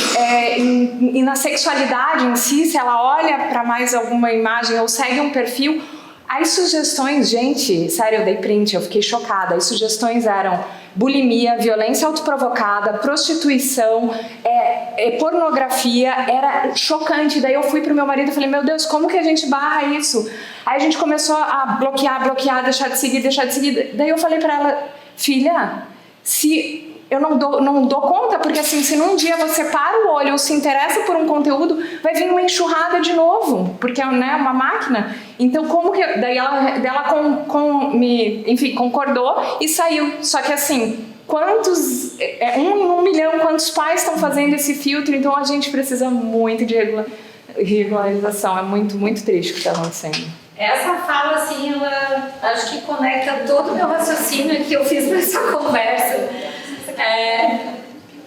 e na sexualidade em si, se ela olha para mais alguma imagem ou segue um perfil, as sugestões, gente, sério, eu dei print, eu fiquei chocada. As sugestões eram bulimia, violência autoprovocada, prostituição, pornografia, era chocante. Daí eu fui pro meu marido e falei, meu Deus, como que a gente barra isso? Aí a gente começou a bloquear, deixar de seguir. Daí eu falei pra ela, filha, se eu não dou conta, porque assim, se num dia você para o olho ou se interessa por um conteúdo, vai vir uma enxurrada de novo, porque é, né, uma máquina. Então, como que... Daí ela concordou e saiu. Só que assim, quantos... um milhão, quantos pais estão fazendo esse filtro? Então, a gente precisa muito de regularização. É muito, muito triste o que está acontecendo. Essa fala, assim, ela acho que conecta todo o meu raciocínio que eu fiz nessa conversa.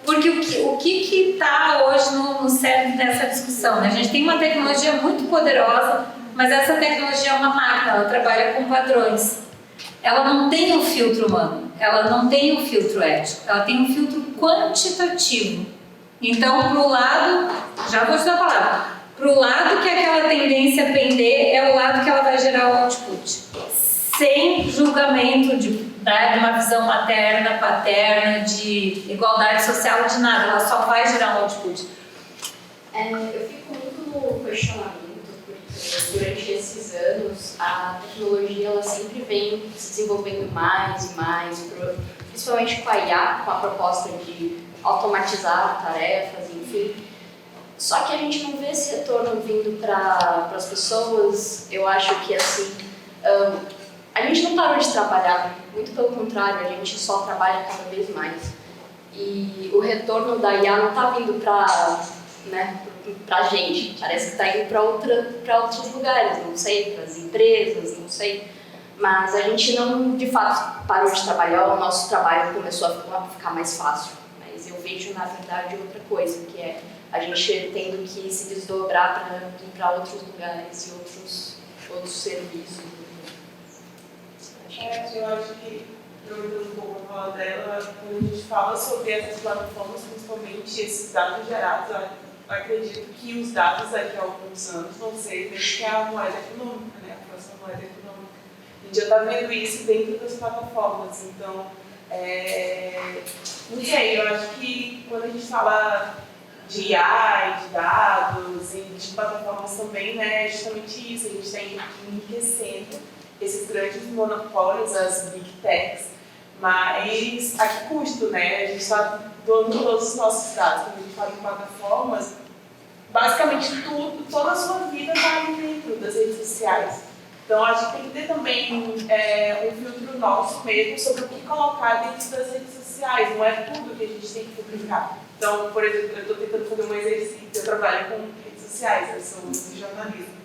Porque o que está hoje no cerne dessa discussão, né? A gente tem uma tecnologia muito poderosa, mas essa tecnologia é uma máquina, ela trabalha com padrões. Ela não tem um filtro humano, ela não tem um filtro ético, ela tem um filtro quantitativo. Então, pro lado, já vou te dar a palavra, pro lado que aquela tendência pender é o lado que ela vai gerar o output. Sem julgamento de uma visão materna, paterna, de igualdade social, de nada, ela só vai gerar um output. Eu fico muito no questionamento, porque durante esses anos a tecnologia ela sempre vem se desenvolvendo mais e mais, principalmente com a IA, com a proposta de automatizar tarefas, enfim. Só que a gente não vê esse retorno vindo para as pessoas. Eu acho que assim, a gente não parou de trabalhar, muito pelo contrário, a gente só trabalha cada vez mais. E o retorno da IA não está vindo para né? Pra gente, parece que está indo para outros lugares, não sei, para as empresas, não sei. Mas a gente não, de fato, parou de trabalhar, o nosso trabalho começou a ficar mais fácil. Mas eu vejo, na verdade, outra coisa, que é a gente tendo que se desdobrar para ir para outros lugares e outros serviços. Eu acho que, aproveitando um pouco a fala dela, quando a gente fala sobre essas plataformas, principalmente esses dados gerados, eu acredito que os dados daqui a alguns anos vão ser desde que a moeda econômica, né? A próxima moeda econômica. A gente já está vendo isso dentro das plataformas. Então, não sei, eu acho que quando a gente fala de AI, de dados e de plataformas também, né, é justamente isso. A gente está enriquecendo esses grandes monopólios, as big techs, mas a que custo, né? A gente está doando todos os nossos dados. Quando a gente fala em plataformas, basicamente toda a sua vida está ali dentro das redes sociais. Então a gente tem que ter também um filtro nosso mesmo sobre o que colocar dentro das redes sociais. Não é tudo que a gente tem que publicar. Então, por exemplo, eu estou tentando fazer um exercício, eu trabalho com redes sociais, eu sou de jornalismo.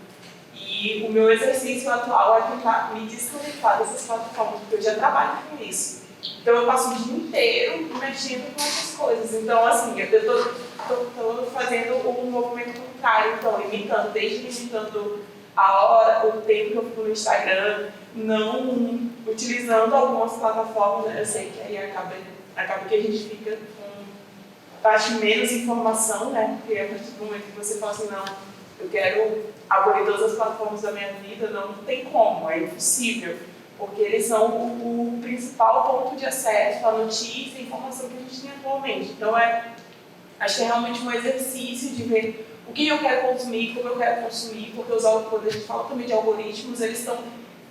E o meu exercício atual é tentar me desconectar dessas plataformas, porque eu já trabalho com isso. Então eu passo o dia inteiro mexendo com essas coisas. Então, assim, eu estou fazendo um movimento contrário, então, limitando a hora, o tempo que eu fico no Instagram, não utilizando algumas plataformas. Eu sei que aí acaba que a gente fica com, acho, menos informação, né? Porque a partir do momento que você fala assim, não, eu quero abolir todas as plataformas da minha vida, não tem como, é impossível. Porque eles são o principal ponto de acesso à notícia e informação que a gente tem atualmente. Então, acho que é realmente um exercício de ver o que eu quero consumir, como eu quero consumir, porque quando a gente fala também de algoritmos, eles estão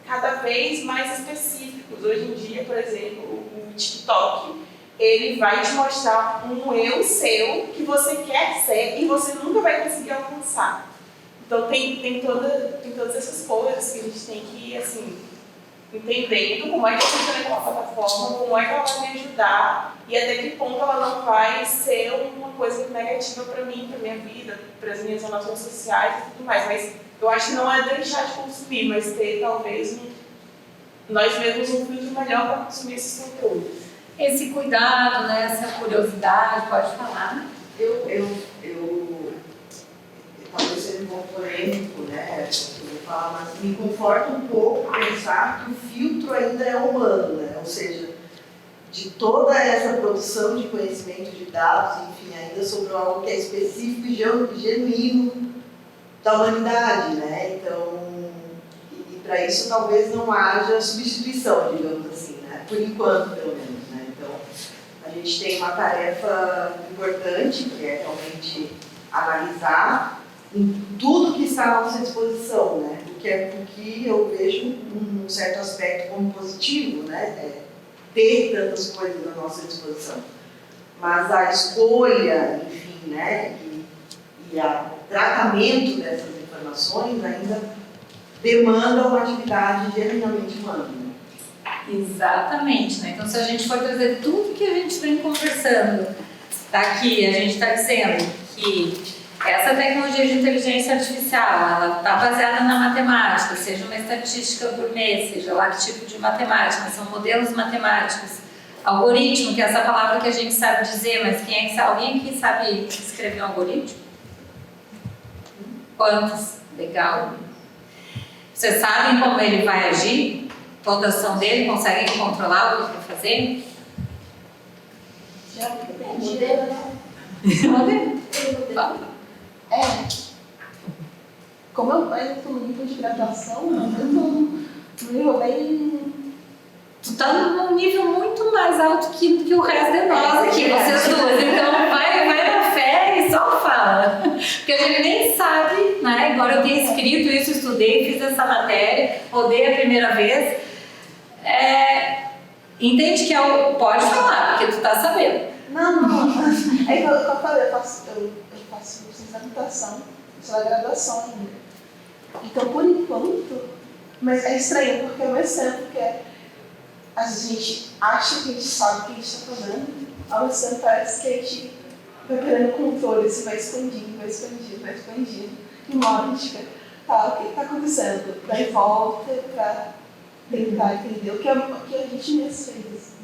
cada vez mais específicos. Hoje em dia, por exemplo, o TikTok, ele vai te mostrar um eu seu que você quer ser e você nunca vai conseguir alcançar. Então, tem todas essas coisas que a gente tem que ir, assim, entendendo como é que funciona aquela plataforma, como é que ela vai me ajudar e até que ponto ela não vai ser uma coisa negativa para mim, para minha vida, para as minhas relações sociais e tudo mais. Mas eu acho que não é deixar de consumir, mas ter talvez nós mesmos um filtro melhor para consumir esses conteúdos. Esse cuidado, né, essa curiosidade, pode falar? Talvez seja um pouco polêmico, né? Eu vou falar, mas me conforta um pouco pensar que o filtro ainda é humano, né? Ou seja, de toda essa produção de conhecimento, de dados, enfim, ainda sobre algo que é específico e genuíno da humanidade, né? Então, e para isso talvez não haja substituição, digamos assim, né? Por enquanto, pelo menos, né? Então, a gente tem uma tarefa importante, que é realmente analisar em tudo que está à nossa disposição, né? Porque eu vejo um certo aspecto como positivo, né? Ter tantas coisas à nossa disposição. Mas a escolha, enfim, né? E o tratamento dessas informações ainda demanda uma atividade genuinamente humana. Né? Exatamente, né? Então, se a gente for trazer tudo que a gente vem conversando, daqui a gente está dizendo que essa tecnologia de inteligência artificial, ela está baseada na matemática, seja uma estatística por mês, seja lá que tipo de matemática, são modelos matemáticos, algoritmo, que é essa palavra que a gente sabe dizer, mas alguém aqui sabe escrever um algoritmo? Quantos? Legal. Vocês sabem como ele vai agir? Toda ação dele, conseguem controlar o que ele vai fazer? Já modelo, Modelo? Como eu estou no nível de graduação, eu estou num nível bem... Tu tá num nível muito mais alto que o resto de nós aqui, vocês duas. Então vai na fé e só fala. Porque a gente nem sabe, né? Embora eu tenha escrito isso, estudei, fiz essa matéria, rodei a primeira vez. Entende que pode falar, porque tu tá sabendo. Não. É que eu falei, eu faço ciência da computação, sou da graduação ainda. Então, por enquanto, mas é estranho, porque ao mesmo tempo que a gente acha que a gente sabe o que a gente está fazendo, ao mesmo tempo parece que a gente vai perdendo controle, você vai expandindo, vai expandindo, vai expandindo. E uma hora a gente fica, tá, o que está acontecendo? Daí volta para tentar entender o que a gente mesmo fez.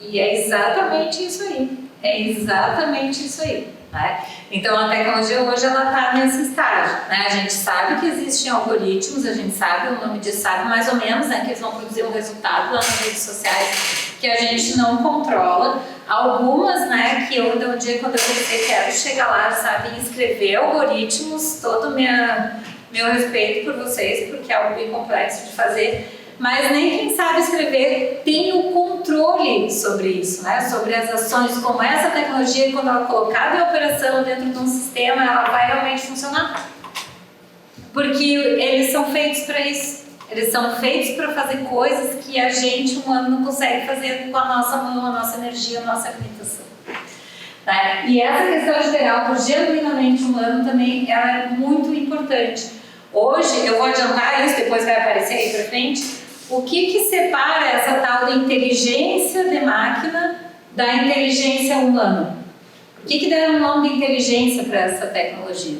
E é exatamente isso aí. É exatamente isso aí. Né? Então a tecnologia hoje ela está nesse estágio. Né? A gente sabe que existem algoritmos, a gente sabe, o nome disso sabe mais ou menos, né, que eles vão produzir um resultado lá nas redes sociais que a gente não controla. Algumas, né, que eu, um dia quando eu pensei, quero chegar lá, sabe, e escrever algoritmos, todo o meu respeito por vocês, porque é algo bem complexo de fazer. Mas nem quem sabe escrever tem o controle sobre isso, né? Sobre as ações, como essa tecnologia, quando ela é colocada em operação dentro de um sistema, ela vai realmente funcionar. Porque eles são feitos para isso. Eles são feitos para fazer coisas que a gente, humano, não consegue fazer com a nossa mão, a nossa energia, a nossa alimentação. Né? E essa questão geral do genuinamente humano também ela é muito importante. Hoje, eu vou adiantar isso, depois vai aparecer aí para frente. O que separa essa tal de inteligência de máquina da inteligência humana? O que deram o nome de inteligência para essa tecnologia?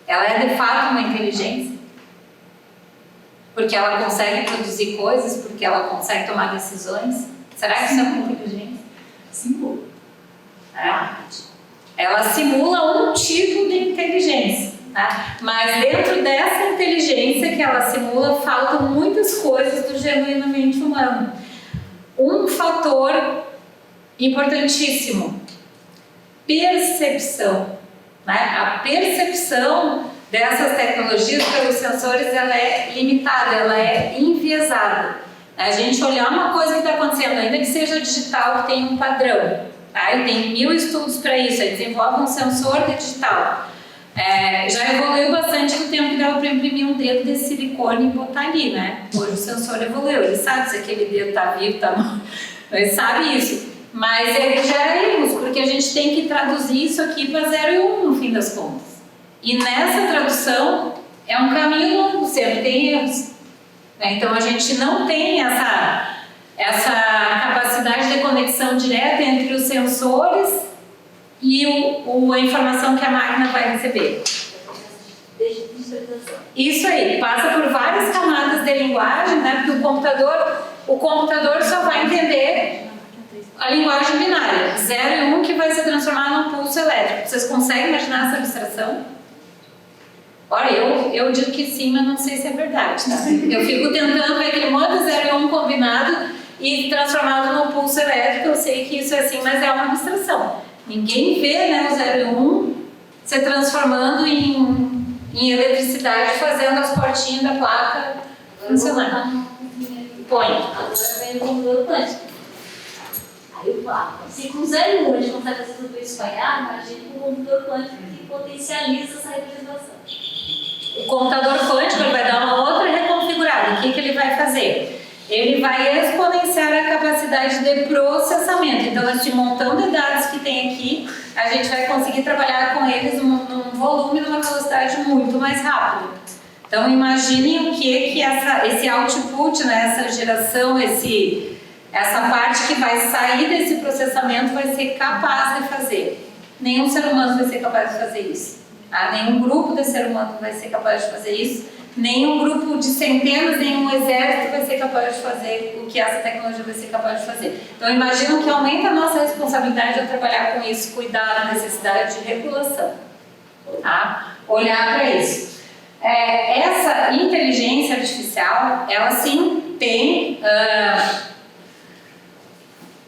Ela é de fato uma inteligência? Porque ela consegue produzir coisas, porque ela consegue tomar decisões? Será que isso é uma inteligência? Simula. Ela simula um tipo de inteligência. Tá? Mas dentro dessa inteligência que ela simula, faltam muitas coisas do genuinamente humano. Um fator importantíssimo: percepção. Né? A percepção dessas tecnologias pelos sensores ela é limitada, ela é enviesada. A gente olhar uma coisa que está acontecendo, ainda que seja digital, que tem um padrão. Tá? E tem 1000 estudos para isso, aí desenvolve um sensor de digital. Já evoluiu bastante no tempo que dava para imprimir um dedo de silicone e botar ali, né? Hoje o sensor evoluiu, ele sabe se aquele dedo está vivo, está morto, ele sabe isso. Mas ele gera erros, porque a gente tem que traduzir isso aqui para 0 e 1 no fim das contas. E nessa tradução é um caminho longo, sempre tem erros. Então a gente não tem essa capacidade de conexão direta entre os sensores e a informação que a máquina vai receber. Isso aí, passa por várias camadas de linguagem, né? Porque o computador só vai entender a linguagem binária, 0 e 1 que vai se transformar num pulso elétrico. Vocês conseguem imaginar essa abstração? Olha, eu digo que sim, mas não sei se é verdade, tá? Eu fico tentando ver aquele monte de 0 e 1 combinado e transformado num pulso elétrico. Eu sei que isso é assim, mas é uma abstração. Ninguém vê, né, o 0 e 1 se transformando em eletricidade, fazendo as portinhas da placa funcionar. Põe. Agora vem o computador quântico. Aí eu falo, se com 0 e 1 a gente consegue fazer tudo isso falhar, imagina com o computador quântico que potencializa essa representação. O computador quântico ele vai dar uma outra reconfigurada. O que ele vai fazer? Ele vai exponenciar a capacidade de processamento. Então, esse montão de dados que tem aqui, a gente vai conseguir trabalhar com eles num volume, numa velocidade muito mais rápida. Então, imaginem o que esse output, né, essa geração, essa parte que vai sair desse processamento vai ser capaz de fazer. Nenhum ser humano vai ser capaz de fazer isso. Nenhum grupo de ser humano vai ser capaz de fazer isso. Nenhum grupo de centenas, nenhum exército vai ser capaz de fazer o que essa tecnologia vai ser capaz de fazer. Então, imagino que aumenta a nossa responsabilidade ao trabalhar com isso, cuidar da necessidade de regulação. Tá? Olhar para isso. Essa inteligência artificial, ela sim tem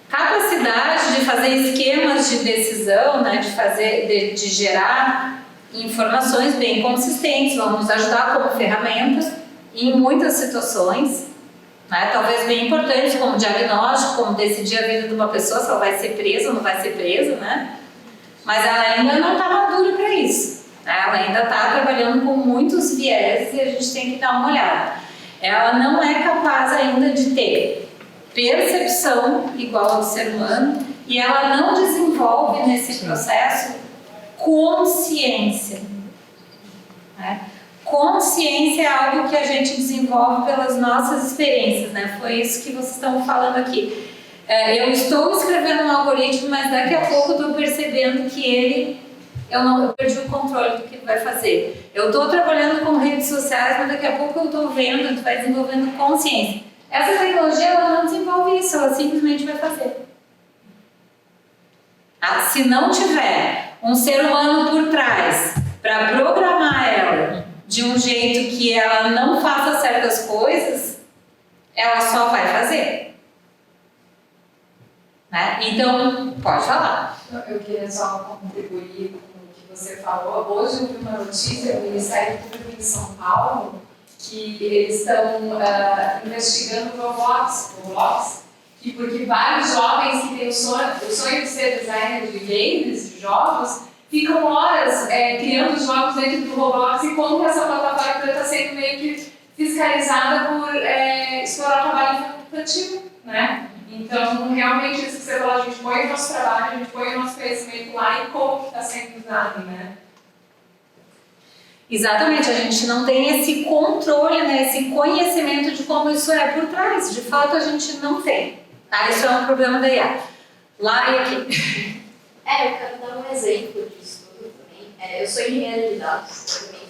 capacidade de fazer esquemas de decisão, né, de gerar informações bem consistentes, vão nos ajudar como ferramenta em muitas situações, né, talvez bem importantes, como diagnóstico, como decidir a vida de uma pessoa, se ela vai ser presa ou não vai ser presa, né? Mas ela ainda não está madura para isso, né? Ela ainda está trabalhando com muitos viés e a gente tem que dar uma olhada. Ela não é capaz ainda de ter percepção igual ao ser humano e ela não desenvolve nesse processo consciência. Né? Consciência é algo que a gente desenvolve pelas nossas experiências, né? Foi isso que vocês estão falando aqui. eu estou escrevendo um algoritmo, mas daqui a pouco eu estou percebendo que eu perdi o controle do que ele vai fazer. Eu estou trabalhando com redes sociais, mas daqui a pouco eu estou vendo, tu vai desenvolvendo consciência. Essa tecnologia, ela não desenvolve isso, ela simplesmente vai fazer. Se não tiver um ser humano por trás para programar ela de um jeito que ela não faça certas coisas, ela só vai fazer. Né? Então, pode falar. Eu queria só contribuir com o que você falou. Hoje eu vi uma notícia do Ministério Público em São Paulo que eles estão investigando Roblox, que porque vários jovens que têm o sonho de ser designer de games, de jogos, ficam horas criando jogos dentro do Roblox e como essa plataforma está sendo meio que fiscalizada por explorar o trabalho infantil, né? Então, realmente, isso que você falou, a gente põe o nosso trabalho, a gente põe o nosso conhecimento lá e como que está sendo usado, né? Exatamente, a gente não tem esse controle, né, esse conhecimento de como isso é por trás. De fato, a gente não tem. Isso é um problema da IA. Lá e aqui. Eu quero dar um exemplo disso tudo também. Eu sou engenheira de dados, eu também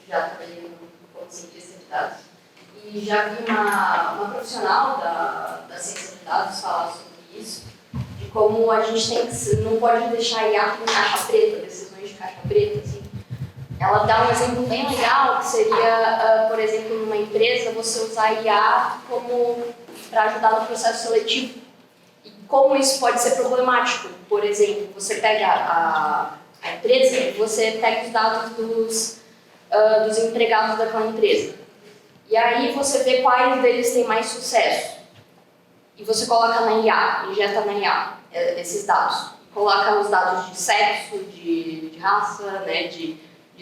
já trabalhei como cientista de dados. E já vi uma profissional da ciência de dados falar sobre isso, de como a gente não pode deixar a IA com caixa preta, decisões de caixa preta, assim. Ela dá um exemplo bem legal, que seria, por exemplo, numa empresa, você usar a IA para ajudar no processo seletivo. E como isso pode ser problemático. Por exemplo, você pega a empresa e você pega os dados dos empregados daquela empresa. E aí você vê quais deles têm mais sucesso. E você coloca na IA, injeta na IA esses dados. Coloca os dados de sexo, de raça, né, de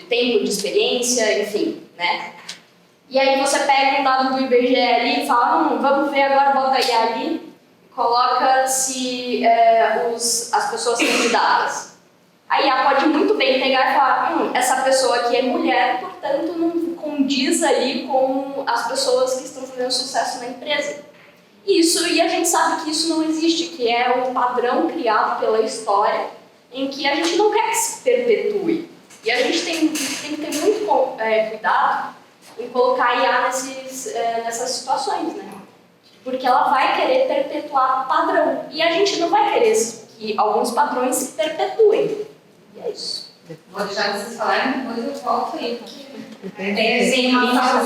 tempo, de experiência, enfim, né? E aí você pega um dado do IBGE ali e fala, vamos ver agora, bota a IA ali, coloca se as pessoas candidatas. A IA pode muito bem pegar e falar, essa pessoa aqui é mulher, portanto não condiz ali com as pessoas que estão fazendo sucesso na empresa. E a gente sabe que isso não existe, que é um padrão criado pela história em que a gente não quer que se perpetue. E a gente tem que ter muito cuidado em colocar a IA nessas situações, né? Porque ela vai querer perpetuar o padrão. E a gente não vai querer que alguns padrões se perpetuem. E é isso. Vou deixar vocês falarem, depois eu volto aí. Tem uma fala.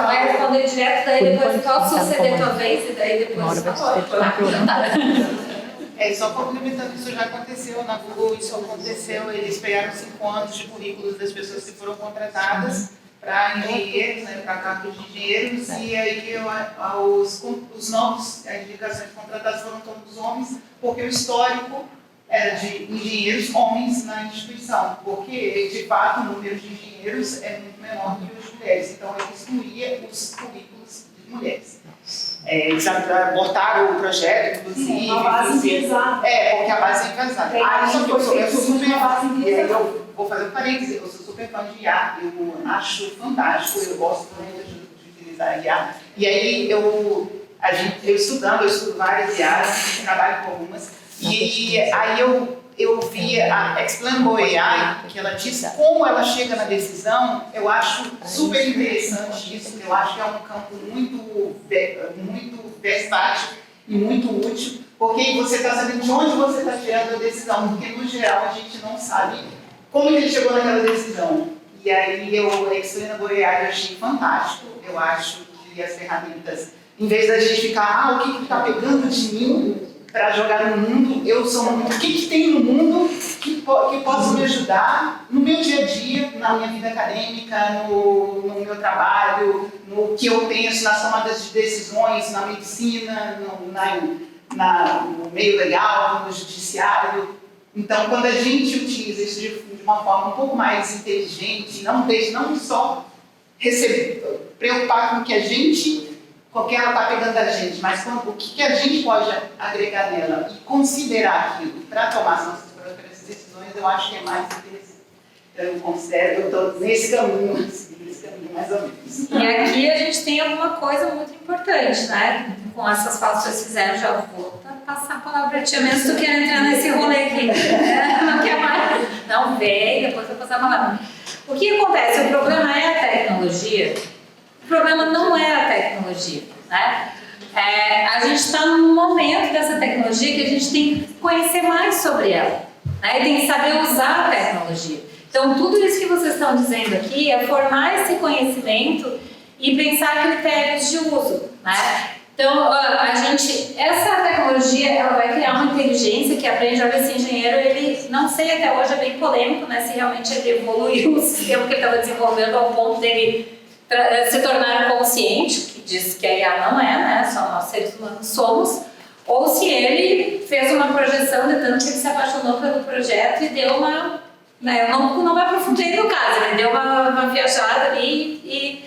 Vai responder direto, daí depois posso suceder tua vez e daí depois só complementando, isso já aconteceu na Google, eles pegaram 5 anos de currículos das pessoas que foram contratadas para engenheiros, né, para cargos de engenheiros, e aí os nomes, as indicações de contratados foram todos homens, porque o histórico era de engenheiros homens na instituição, porque de fato o número de engenheiros é muito menor que os de mulheres, então ele excluía os currículos de mulheres. Eles abortaram o projeto, inclusive. Uma base enviesada. Porque a base é enviesada. Eu vou fazer um parênteses, eu sou super fã de IA, eu acho fantástico, eu gosto muito de utilizar IA. E aí eu estudo várias IAs, trabalho com algumas, e aí eu vi a Explainable AI, que ela diz como ela chega na decisão. Eu acho super interessante isso, eu acho que é um campo muito versátil e muito útil, porque você está sabendo de onde você está tirando a decisão, porque no geral a gente não sabe como que ele chegou naquela decisão. E aí a Explainable AI eu achei fantástico, eu acho que as ferramentas, em vez da gente ficar, o que está pegando de mim para jogar no mundo, eu sou muito. O que tem no mundo que possa me ajudar no meu dia a dia, na minha vida acadêmica, no meu trabalho, no que eu penso, nas tomadas de decisões, na medicina, no meio legal, no judiciário. Então, quando a gente utiliza isso de uma forma um pouco mais inteligente, não só preocupar com o que ela está pegando da gente, mas o que a gente pode agregar nela e considerar aquilo para tomar as nossas próprias decisões, eu acho que é mais interessante. Eu considero, eu estou nesse caminho mais ou menos. E aqui a gente tem alguma coisa muito importante, né? com essas falas que vocês fizeram, já vou passar a palavra para a tia, mesmo se tu quer entrar nesse rolê aqui. Não quer mais? Não, vem, depois eu vou passar a palavra. O que acontece? O problema é a tecnologia. O problema não é a tecnologia, né? A gente está num momento dessa tecnologia que a gente tem que conhecer mais sobre ela, né? E tem que saber usar a tecnologia. Então, tudo isso que vocês estão dizendo aqui é formar esse conhecimento e pensar critérios de uso, né? Então, essa tecnologia, ela vai criar uma inteligência que aprende. Olha, esse engenheiro, ele, não sei, até hoje é bem polêmico, né? Se realmente ele evoluiu o sistema que ele estava desenvolvendo ao ponto dele se tornar consciente, que diz que a IA não é, né? Só nós seres humanos somos, ou se ele fez uma projeção de tanto que ele se apaixonou pelo projeto e deu uma... Né? Eu não me aprofundei no caso, ele deu uma viajada ali,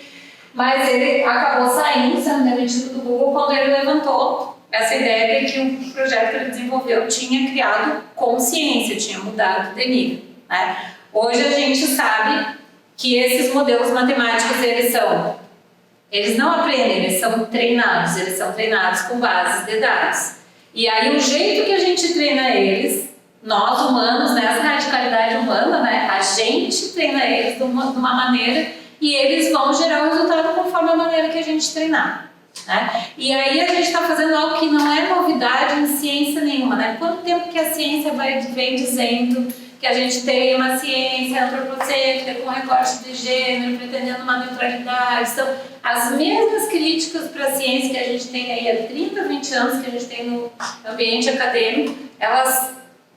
mas ele acabou saindo, sendo demitido do Google quando ele levantou essa ideia de que o projeto que ele desenvolveu tinha criado consciência, tinha mudado de nível, né? Hoje a gente sabe que esses modelos matemáticos, eles não aprendem, eles são treinados com bases de dados. E aí o jeito que a gente treina eles, nós humanos, né, essa radicalidade humana, né, a gente treina eles de uma maneira e eles vão gerar o resultado conforme a maneira que a gente treinar, né? E aí a gente está fazendo algo que não é novidade em ciência nenhuma, né? Quanto tempo que a ciência vem dizendo que a gente tem uma ciência antropocêntrica com recorte de gênero, pretendendo uma neutralidade? Então, as mesmas críticas para a ciência que a gente tem aí há 30, 20 anos, que a gente tem no ambiente acadêmico,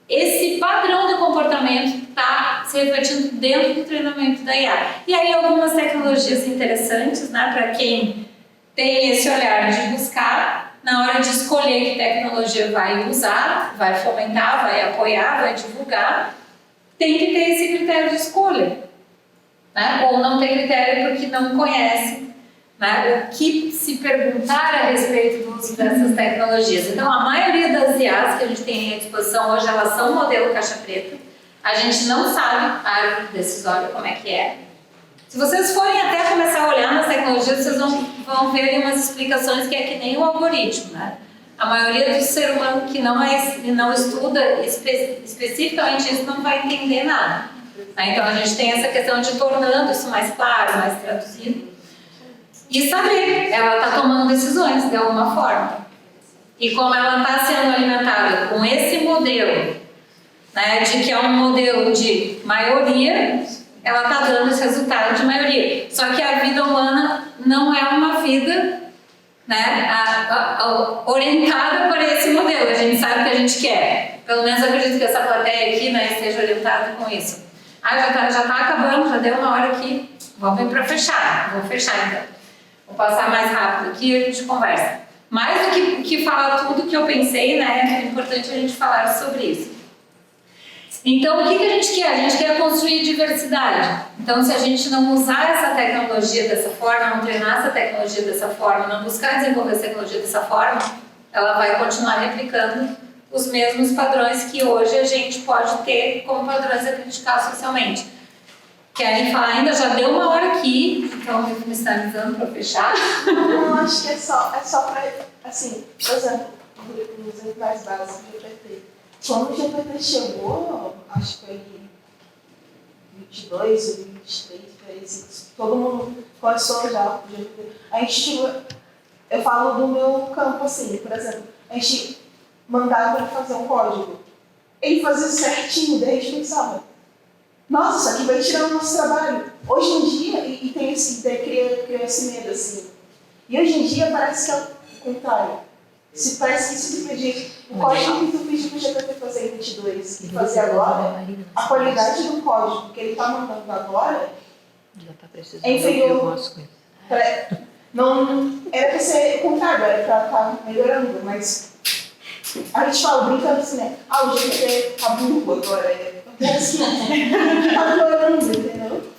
esse padrão de comportamento está se refletindo dentro do treinamento da IA. E aí algumas tecnologias interessantes, né, para quem tem esse olhar de buscar, na hora de escolher que tecnologia vai usar, vai fomentar, vai apoiar, vai divulgar, tem que ter esse critério de escolha, né? Ou não tem critério porque não conhece, né, o que se perguntar a respeito do uso dessas tecnologias. Então, a maioria das IAs que a gente tem à disposição hoje, elas são modelo caixa preta. A gente não sabe a árvore decisória como é que é. Se vocês forem até começar a olhar nas tecnologias, vocês vão ver umas explicações que é que nem o algoritmo, né? A maioria do ser humano que não estuda especificamente isso não vai entender nada. Então, a gente tem essa questão de tornando isso mais claro, mais traduzido. E saber, ela está tomando decisões de alguma forma. E como ela está sendo alimentada com esse modelo, né, de que é um modelo de maioria, ela está dando esse resultado de maioria. Só que a vida humana não é uma vida, né, orientada por esse modelo. A gente sabe o que a gente quer. Pelo menos eu acredito que essa plateia aqui, né, esteja orientada com isso. Já tá acabando, já deu uma hora aqui. Vamos ir para fechar. Vou fechar então. Vou passar mais rápido aqui e a gente conversa. Mais do que falar tudo que eu pensei, né, é importante a gente falar sobre isso. Então, o que a gente quer? A gente quer construir diversidade. Então, se a gente não usar essa tecnologia dessa forma, não treinar essa tecnologia dessa forma, não buscar desenvolver essa tecnologia dessa forma, ela vai continuar replicando os mesmos padrões que hoje a gente pode ter como padrões a criticar socialmente. Querem falar ainda? Já deu uma hora aqui, então me está avisando para fechar. Não, acho que é só para, assim, por exemplo, um exemplo mais básico do GPT. Quando o GPT chegou, acho que foi em 22 ou 23, todo mundo começou já o GPT. A gente, eu falo do meu campo assim, por exemplo, a gente mandava ele fazer um código. Ele fazia certinho, daí a gente pensava, nossa, isso aqui vai tirar o nosso trabalho. Hoje em dia, e tem esse, cria esse medo assim. E hoje em dia parece que é o contrário. Parece que se tu pedir o código que tu pediu para o GPT fazer em 22 e fazer agora, a qualidade do código que ele está mandando agora é inferior. Não, era para ser o contrário, era para estar melhorando, mas a gente fala brincando assim, né? O GPT tá burro agora. Parece que tá melhorando, entendeu?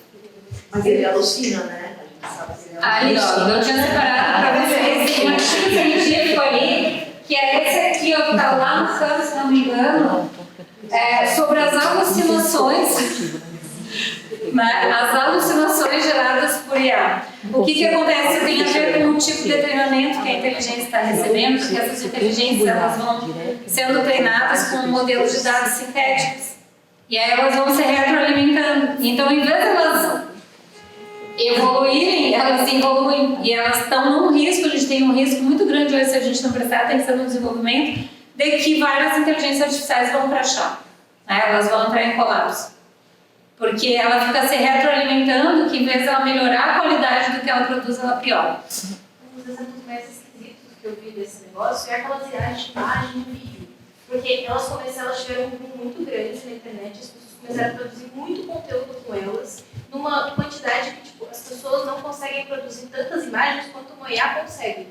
Mas ele alucina, né? A gente sabe que ele alucina. Aí, ó, eu tinha separado para vocês um artigo científico ali, que é esse aqui, ó, que tá lá no canto, se não me engano, sobre as alucinações né? As alucinações geradas por IA. O que acontece tem a ver com o tipo de treinamento que a inteligência está recebendo, porque essas inteligências elas vão sendo treinadas com modelos de dados sintéticos. E aí elas vão se retroalimentando. Então, em vez de elas evoluírem, elas evoluem e elas estão num risco, a gente tem um risco muito grande hoje se a gente não prestar atenção no desenvolvimento, de que várias inteligências artificiais vão crashar, né? Elas vão entrar em colapso. Porque ela fica se retroalimentando, que em vez de ela melhorar a qualidade do que ela produz, ela piora. Um dos exemplos mais esquisitos que eu vi desse negócio é aquelas viagens de imagem e vídeo. Porque elas tiveram um boom muito grande na internet, as pessoas começaram a produzir muito conteúdo com elas, numa quantidade que tipo, as pessoas não conseguem produzir tantas imagens quanto uma IA consegue.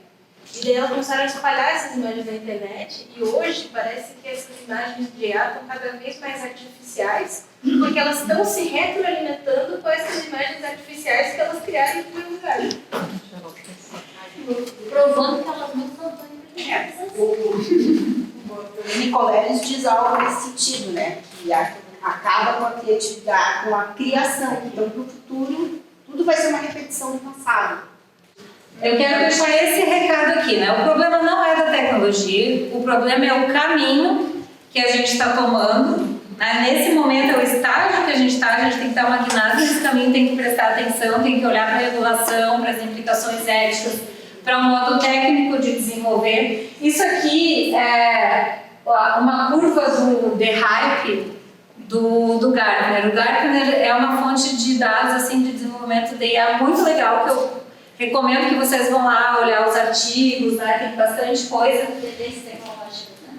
E daí elas começaram a espalhar essas imagens na internet, e hoje parece que essas imagens de IA estão cada vez mais artificiais, porque elas estão se retroalimentando com essas imagens artificiais que elas criaram em primeiro lugar. Provando que elas não estão tão inteligentes. O Nicoleles diz algo nesse sentido, né? Que acaba com a criatividade, com a criação. Então, para o futuro, tudo vai ser uma repetição do passado. Eu quero deixar esse recado aqui, né? O problema não é da tecnologia, o problema é o caminho que a gente está tomando, né? Nesse momento é o estágio que a gente está, a gente tem que dar uma guinada nesse caminho, tem que prestar atenção, tem que olhar para a regulação, para as implicações éticas, para o modo técnico de desenvolver. Isso aqui é uma curva de hype do Gartner. O Gartner é uma fonte de dados assim, de desenvolvimento de IA muito legal, que eu recomendo que vocês vão lá olhar os artigos, né? Tem bastante coisa.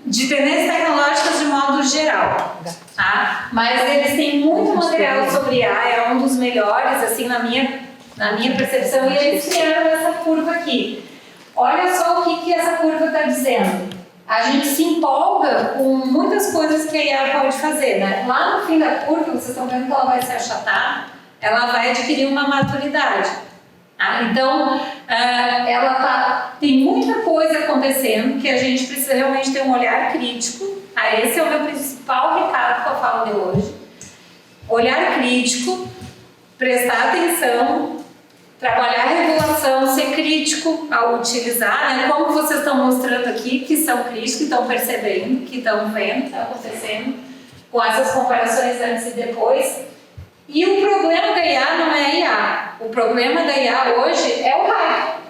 De tendências tecnológicas de modo geral. Tá? Mas eles têm muito material sobre IA, é um dos melhores, assim, na minha percepção, e eles criaram essa curva aqui. Olha só o que essa curva está dizendo. A gente se empolga com muitas coisas que a IA pode fazer, né? Lá no fim da curva, vocês estão vendo que ela vai se achatar, ela vai adquirir uma maturidade. Então, tem muita coisa acontecendo que a gente precisa realmente ter um olhar crítico. Esse é o meu principal recado que eu falo de hoje. Olhar crítico, prestar atenção, trabalhar a regulação, ser crítico ao utilizar, né? Como vocês estão mostrando aqui, que são críticos, que estão percebendo, que estão vendo o que está acontecendo, com essas comparações antes e depois. E o problema da IA não é a IA. O problema da IA hoje é o hype.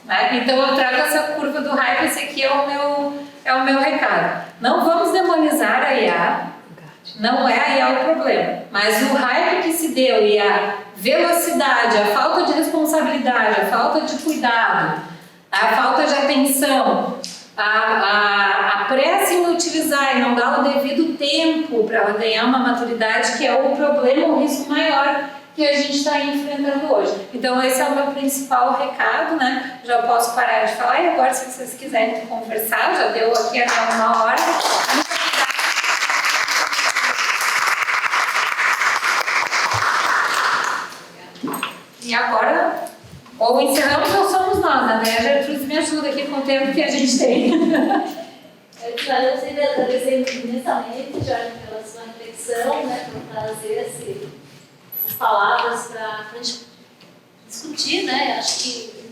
Né? Então eu trago essa curva do hype, esse aqui é o meu recado. Não vamos demonizar a IA, não é a IA o problema. Mas o hype que se deu e a velocidade, a falta de responsabilidade, a falta de cuidado, a falta de atenção, a pressa em utilizar e não dar o devido tempo para ela ganhar uma maturidade, que é o problema, o risco maior que a gente está enfrentando hoje. Então esse é o meu principal recado, né? Já posso parar de falar e agora, se vocês quiserem conversar, já deu aqui até uma hora. E agora, ou encerramos ou somos nós, né? A Gertrude me ajuda aqui com o tempo que a gente tem. Eu gostaria de agradecer imensamente, Jorge, pela sua reflexão, né, por trazer essas palavras para a gente discutir, né? Acho que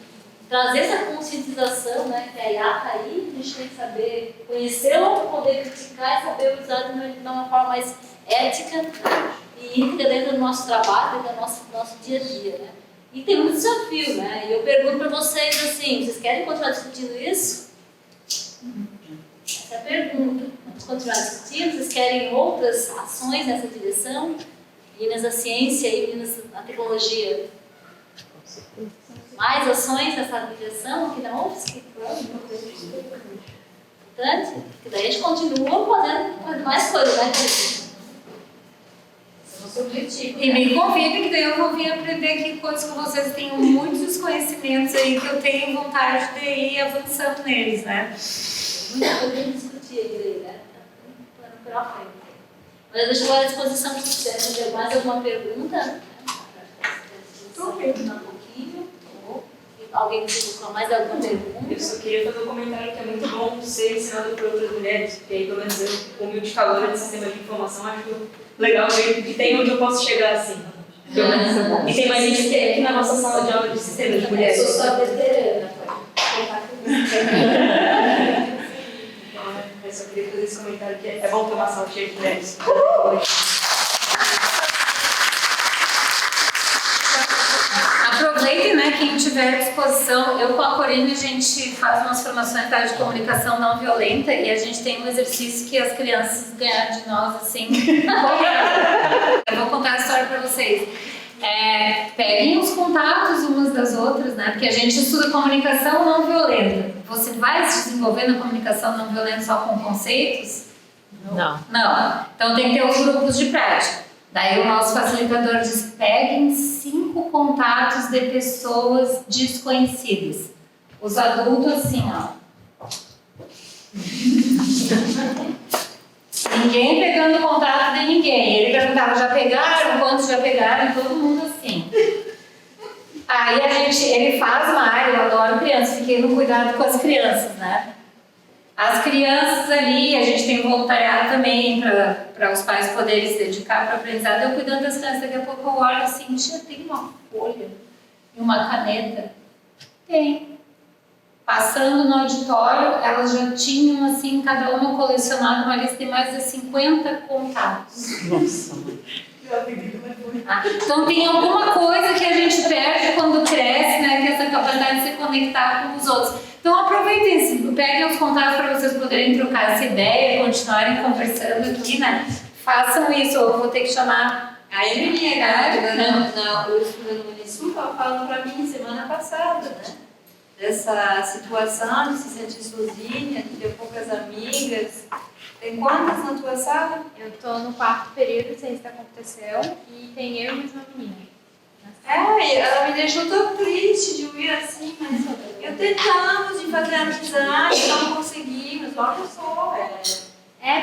trazer essa conscientização, né, que a IA está aí, a gente tem que saber conhecê-la, poder criticar e saber usar de uma forma mais ética, né, e íntegra dentro do nosso trabalho, do nosso dia a dia, né? E tem muito desafio, né? E eu pergunto para vocês assim, vocês querem continuar discutindo isso? Essa é a pergunta. Vamos continuar discutindo? Vocês querem outras ações nessa direção? Meninas da ciência e meninas da tecnologia? Mais ações nessa direção aqui na UFSC? Importante? Porque daí a gente continua fazendo mais coisas, né? E me convide, que daí eu vou vir aprender aqui coisas com vocês. Tenho muitos conhecimentos aí que eu tenho vontade de ir avançando neles, né? Muita coisa a gente discutir aqui, né? Pela frente. Mas eu deixo agora à disposição se quiserem ter mais alguma pergunta. Estou perguntando um pouquinho. Alguém com mais alguma pergunta? Eu só queria fazer um comentário que é muito bom ser ensinado por outras mulheres, porque aí, pelo menos, como indicadora de sistema de informação, acho legal ver que tem onde eu posso chegar assim. E tem mais gente que é aqui na nossa sala de aula de sistema de mulheres. Eu sou só veterana, pode contar comigo. Eu só queria fazer esse comentário que é bom ter uma sala cheia de mulheres. Aproveitem, né, quem tiver à disposição. Eu com a Corine, a gente faz umas formações de comunicação não violenta e a gente tem um exercício que as crianças ganharam de nós, assim, correndo. Eu vou contar a história para vocês. Peguem os contatos umas das outras, né, porque a gente estuda comunicação não violenta. Você vai se desenvolver na comunicação não violenta só com conceitos? Não. Então tem que ter os grupos de prática. Daí o nosso facilitador diz, peguem 5 contatos de pessoas desconhecidas. Os adultos assim, ó. Ninguém pegando contato de ninguém. Ele perguntava, já pegaram? Quantos já pegaram? Todo mundo assim. Aí ele faz uma área, eu adoro crianças, fiquei no cuidado com as crianças, né? As crianças ali, a gente tem voluntariado também para os pais poderem se dedicar para o aprendizado. Eu cuidando das crianças, daqui a pouco eu olho assim, tia, tem uma folha e uma caneta? Tem. Passando no auditório, elas já tinham, assim, cada uma colecionado uma lista de mais de 50 contatos. Nossa, então tem alguma coisa que a gente perde quando cresce, né? Que é essa capacidade de se conectar com os outros. Então aproveitem, peguem os contatos para vocês poderem trocar essa ideia, continuarem conversando aqui, né? Façam isso, eu vou ter que chamar a Emilinha, na USP do Unisul, falando para mim semana passada, né? Dessa situação de se sentir sozinha, de ter poucas amigas. Tem quantas na tua sala? Eu tô no 4º período de ciência da computação e tem eu e mais uma menina. Ela me deixou tão triste de ouvir assim, mas eu tentamos de fazer amizade, não conseguimos, olha só.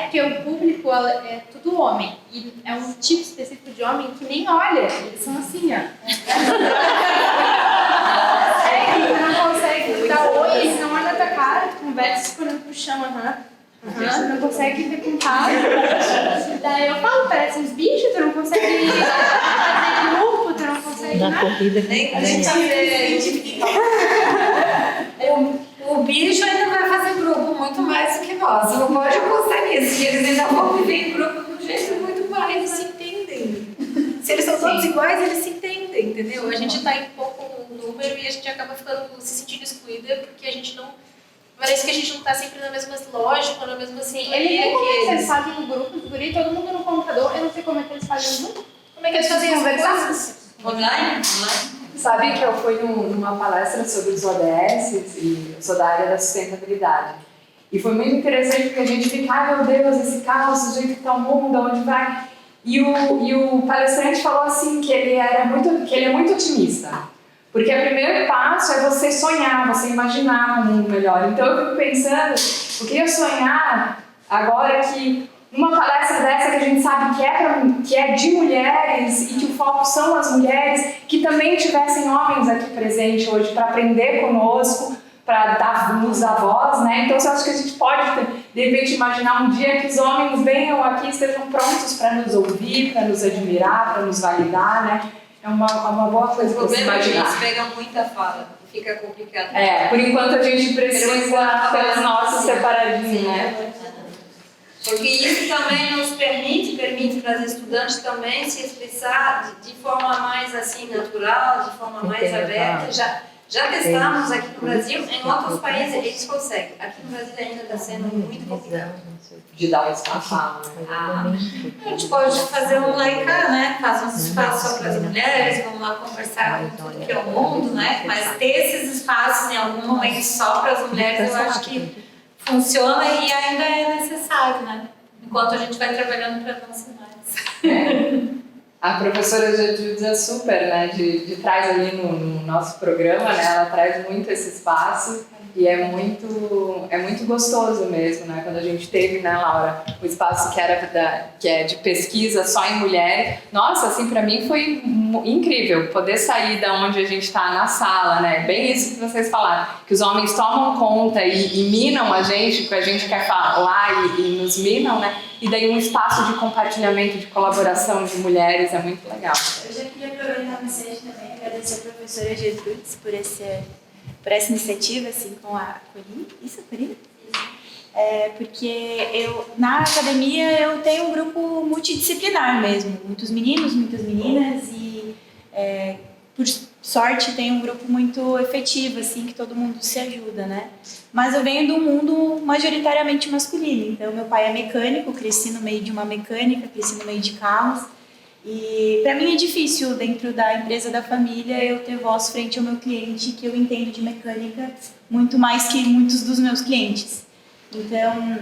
Porque o público é tudo homem e é um tipo específico de homem que nem olha, eles são assim, ó. Não consegue dar oi, eles não olham na tua cara, tu conversa se olhando pro chão, não consegue ter contato. Daí eu falo, parece uns bichos, tu não consegue fazer grupo, tu não consegue Na nada. corrida Nem o bicho ainda vai fazer grupo muito mais do que nós. Não pode apostar nisso, que eles ainda vão viver em grupo de um jeito muito mais. Eles se entendem. Se eles são todos iguais, eles se entendem, entendeu? A gente tá em pouco número e a gente acaba se sentindo excluída porque a gente não. Parece que a gente não tá sempre na mesma lógica, na mesma sintonia. Eles fazem um grupo de guri, todo mundo no computador, eu não sei como é que eles fazem junto. Como é que eles fazem as coisas? Online? Sabe que eu fui numa palestra sobre os ODS e eu sou da área da sustentabilidade. E foi muito interessante porque a gente fica, meu Deus, esse caos, o jeito que está o mundo, aonde vai? E o palestrante falou assim que ele é muito otimista. Porque o primeiro passo é você sonhar, você imaginar um mundo melhor. Então eu fico pensando, eu queria sonhar agora que uma palestra dessa que a gente sabe que é de mulheres e que o foco são as mulheres, que também tivessem homens aqui presentes hoje para aprender conosco, para dar luz à voz, né? Então eu acho que a gente pode, de repente, imaginar um dia que os homens venham aqui e estejam prontos para nos ouvir, para nos admirar, para nos validar, né? É uma boa coisa para se imaginar. O problema é que eles pegam muita fala, fica complicado. Por enquanto a gente precisa ter os nossos separadinhos, né? Porque isso também nos permite para as estudantes também se expressar de forma mais assim natural, de forma mais aberta. Já testamos aqui no Brasil, em outros países eles conseguem. Aqui no Brasil ainda está sendo muito complicado. De dar um espaço. A gente pode fazer um lá em cá, né? Faz uns espaços só para as mulheres, vamos lá conversar com tudo que é o mundo, né? Mas ter esses espaços em algum momento só para as mulheres, eu acho que funciona e ainda é necessário, né? Enquanto a gente vai trabalhando para não ser mais. A professora Gertrudes é super, né? De trás ali no nosso programa, né? Ela traz muito esse espaço E é muito gostoso mesmo, né? Quando a gente teve, né, Laura, o espaço que é de pesquisa só em mulheres. Nossa, assim, para mim foi incrível poder sair da onde a gente está na sala, né? Bem isso que vocês falaram, que os homens tomam conta e minam a gente, porque a gente quer falar e nos minam, né? E daí um espaço de compartilhamento, de colaboração de mulheres é muito legal. Eu já queria aproveitar a mensagem também, agradecer a professora Gertrudes por essa iniciativa, assim, com a Corina. Isso, Corina? Porque na academia eu tenho um grupo multidisciplinar mesmo, muitos meninos, muitas meninas e por sorte tem um grupo muito efetivo, assim, que todo mundo se ajuda, né? Mas eu venho de um mundo majoritariamente masculino, então meu pai é mecânico, cresci no meio de uma mecânica, cresci no meio de carros e para mim é difícil dentro da empresa da família eu ter voz frente ao meu cliente, que eu entendo de mecânica muito mais que muitos dos meus clientes. Então,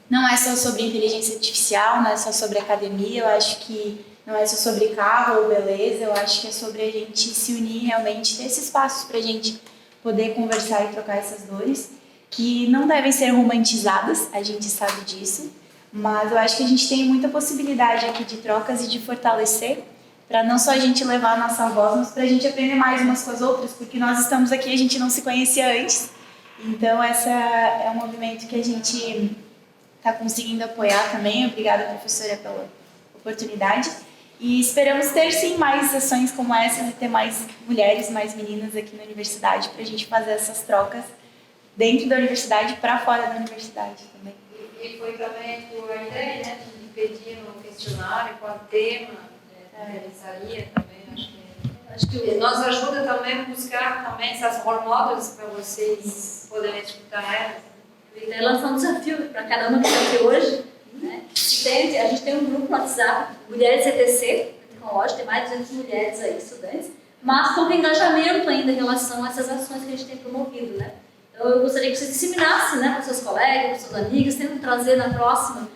não é só sobre inteligência artificial, não é só sobre academia, eu acho que não é só sobre carro ou beleza, eu acho que é sobre a gente se unir realmente, ter esses espaços para a gente poder conversar e trocar essas dores, que não devem ser romantizadas, a gente sabe disso, mas eu acho que a gente tem muita possibilidade aqui de trocas e de fortalecer, para não só a gente levar a nossa voz, mas para a gente aprender mais umas com as outras, porque nós estamos aqui, a gente não se conhecia antes, então essa é um movimento que a gente está conseguindo apoiar também. Obrigada, professora, pela oportunidade. E esperamos ter, sim, mais ações como essas e ter mais mulheres, mais meninas aqui na universidade para a gente fazer essas trocas dentro da universidade e para fora da universidade também. E foi também por a ideia, né, de pedir um questionário com o tema, realizaria também, acho que nos ajuda também a buscar também essas role models para vocês poderem escutar elas. Então, lançar um desafio para cada uma que está aqui hoje. Né? A gente tem um grupo no WhatsApp, Mulheres ETC, tecnológico, tem mais de 200 mulheres aí, estudantes, mas com engajamento ainda em relação a essas ações que a gente tem promovido. Né? Então, eu gostaria que vocês disseminassem, né, para seus colegas, para suas amigas, tentam trazer no próximo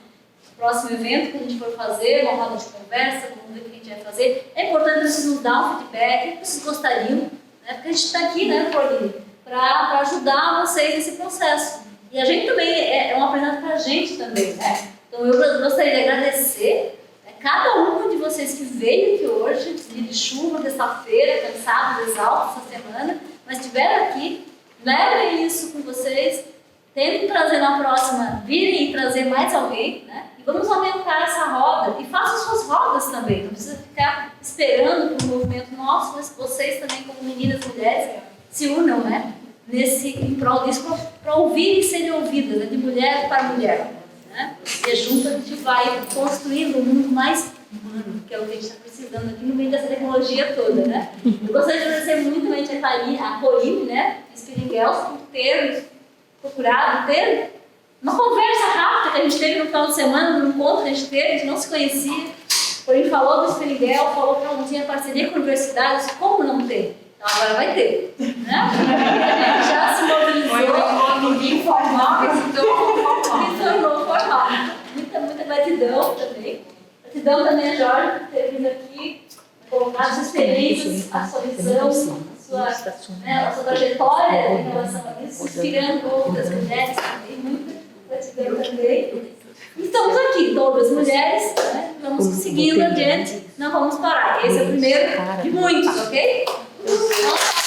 evento que a gente for fazer, uma roda de conversa, vamos ver o que a gente vai fazer. É importante vocês nos dar um feedback, o que vocês gostariam, né? Porque a gente está aqui, né, Pauline, para ajudar vocês nesse processo. E a gente também é um aprendizado para a gente também, né? Então eu gostaria de agradecer cada uma de vocês que veio aqui hoje, dia de chuva, terça-feira, cansados, exaustos essa semana, mas estiveram aqui, levem isso com vocês, tentem trazer na próxima, virem e trazer mais alguém, né? E vamos aumentar essa roda e façam suas rodas também, não precisa ficar esperando para o movimento nosso, mas vocês também como meninas e mulheres se unam, né? Em prol disso, para ouvir e serem ouvidas, né? De mulher para mulher. Né? E junto a gente vai construindo um mundo mais humano, que é o que a gente está precisando aqui no meio dessa tecnologia toda. Né? Eu gostaria de agradecer muito a Corine, né? Spiringels, por ter procurado, ter uma conversa rápida que a gente teve no final de semana, no encontro que a gente teve, a gente não se conhecia. A Corine falou do Spiringel, falou que não tinha parceria com a universidade, como não ter? Então agora vai ter, né? A gente já se mobilizou, informal, se tornou formal. Muita gratidão também. Gratidão também a Jorge por ter vindo aqui, colocar suas experiências, a sua visão, a sua trajetória em relação a isso, inspirando outras mulheres também. Muita gratidão também. Estamos aqui, todas mulheres, né? Vamos seguindo adiante, não vamos parar. Esse é o primeiro de muitos, ok? Nossa.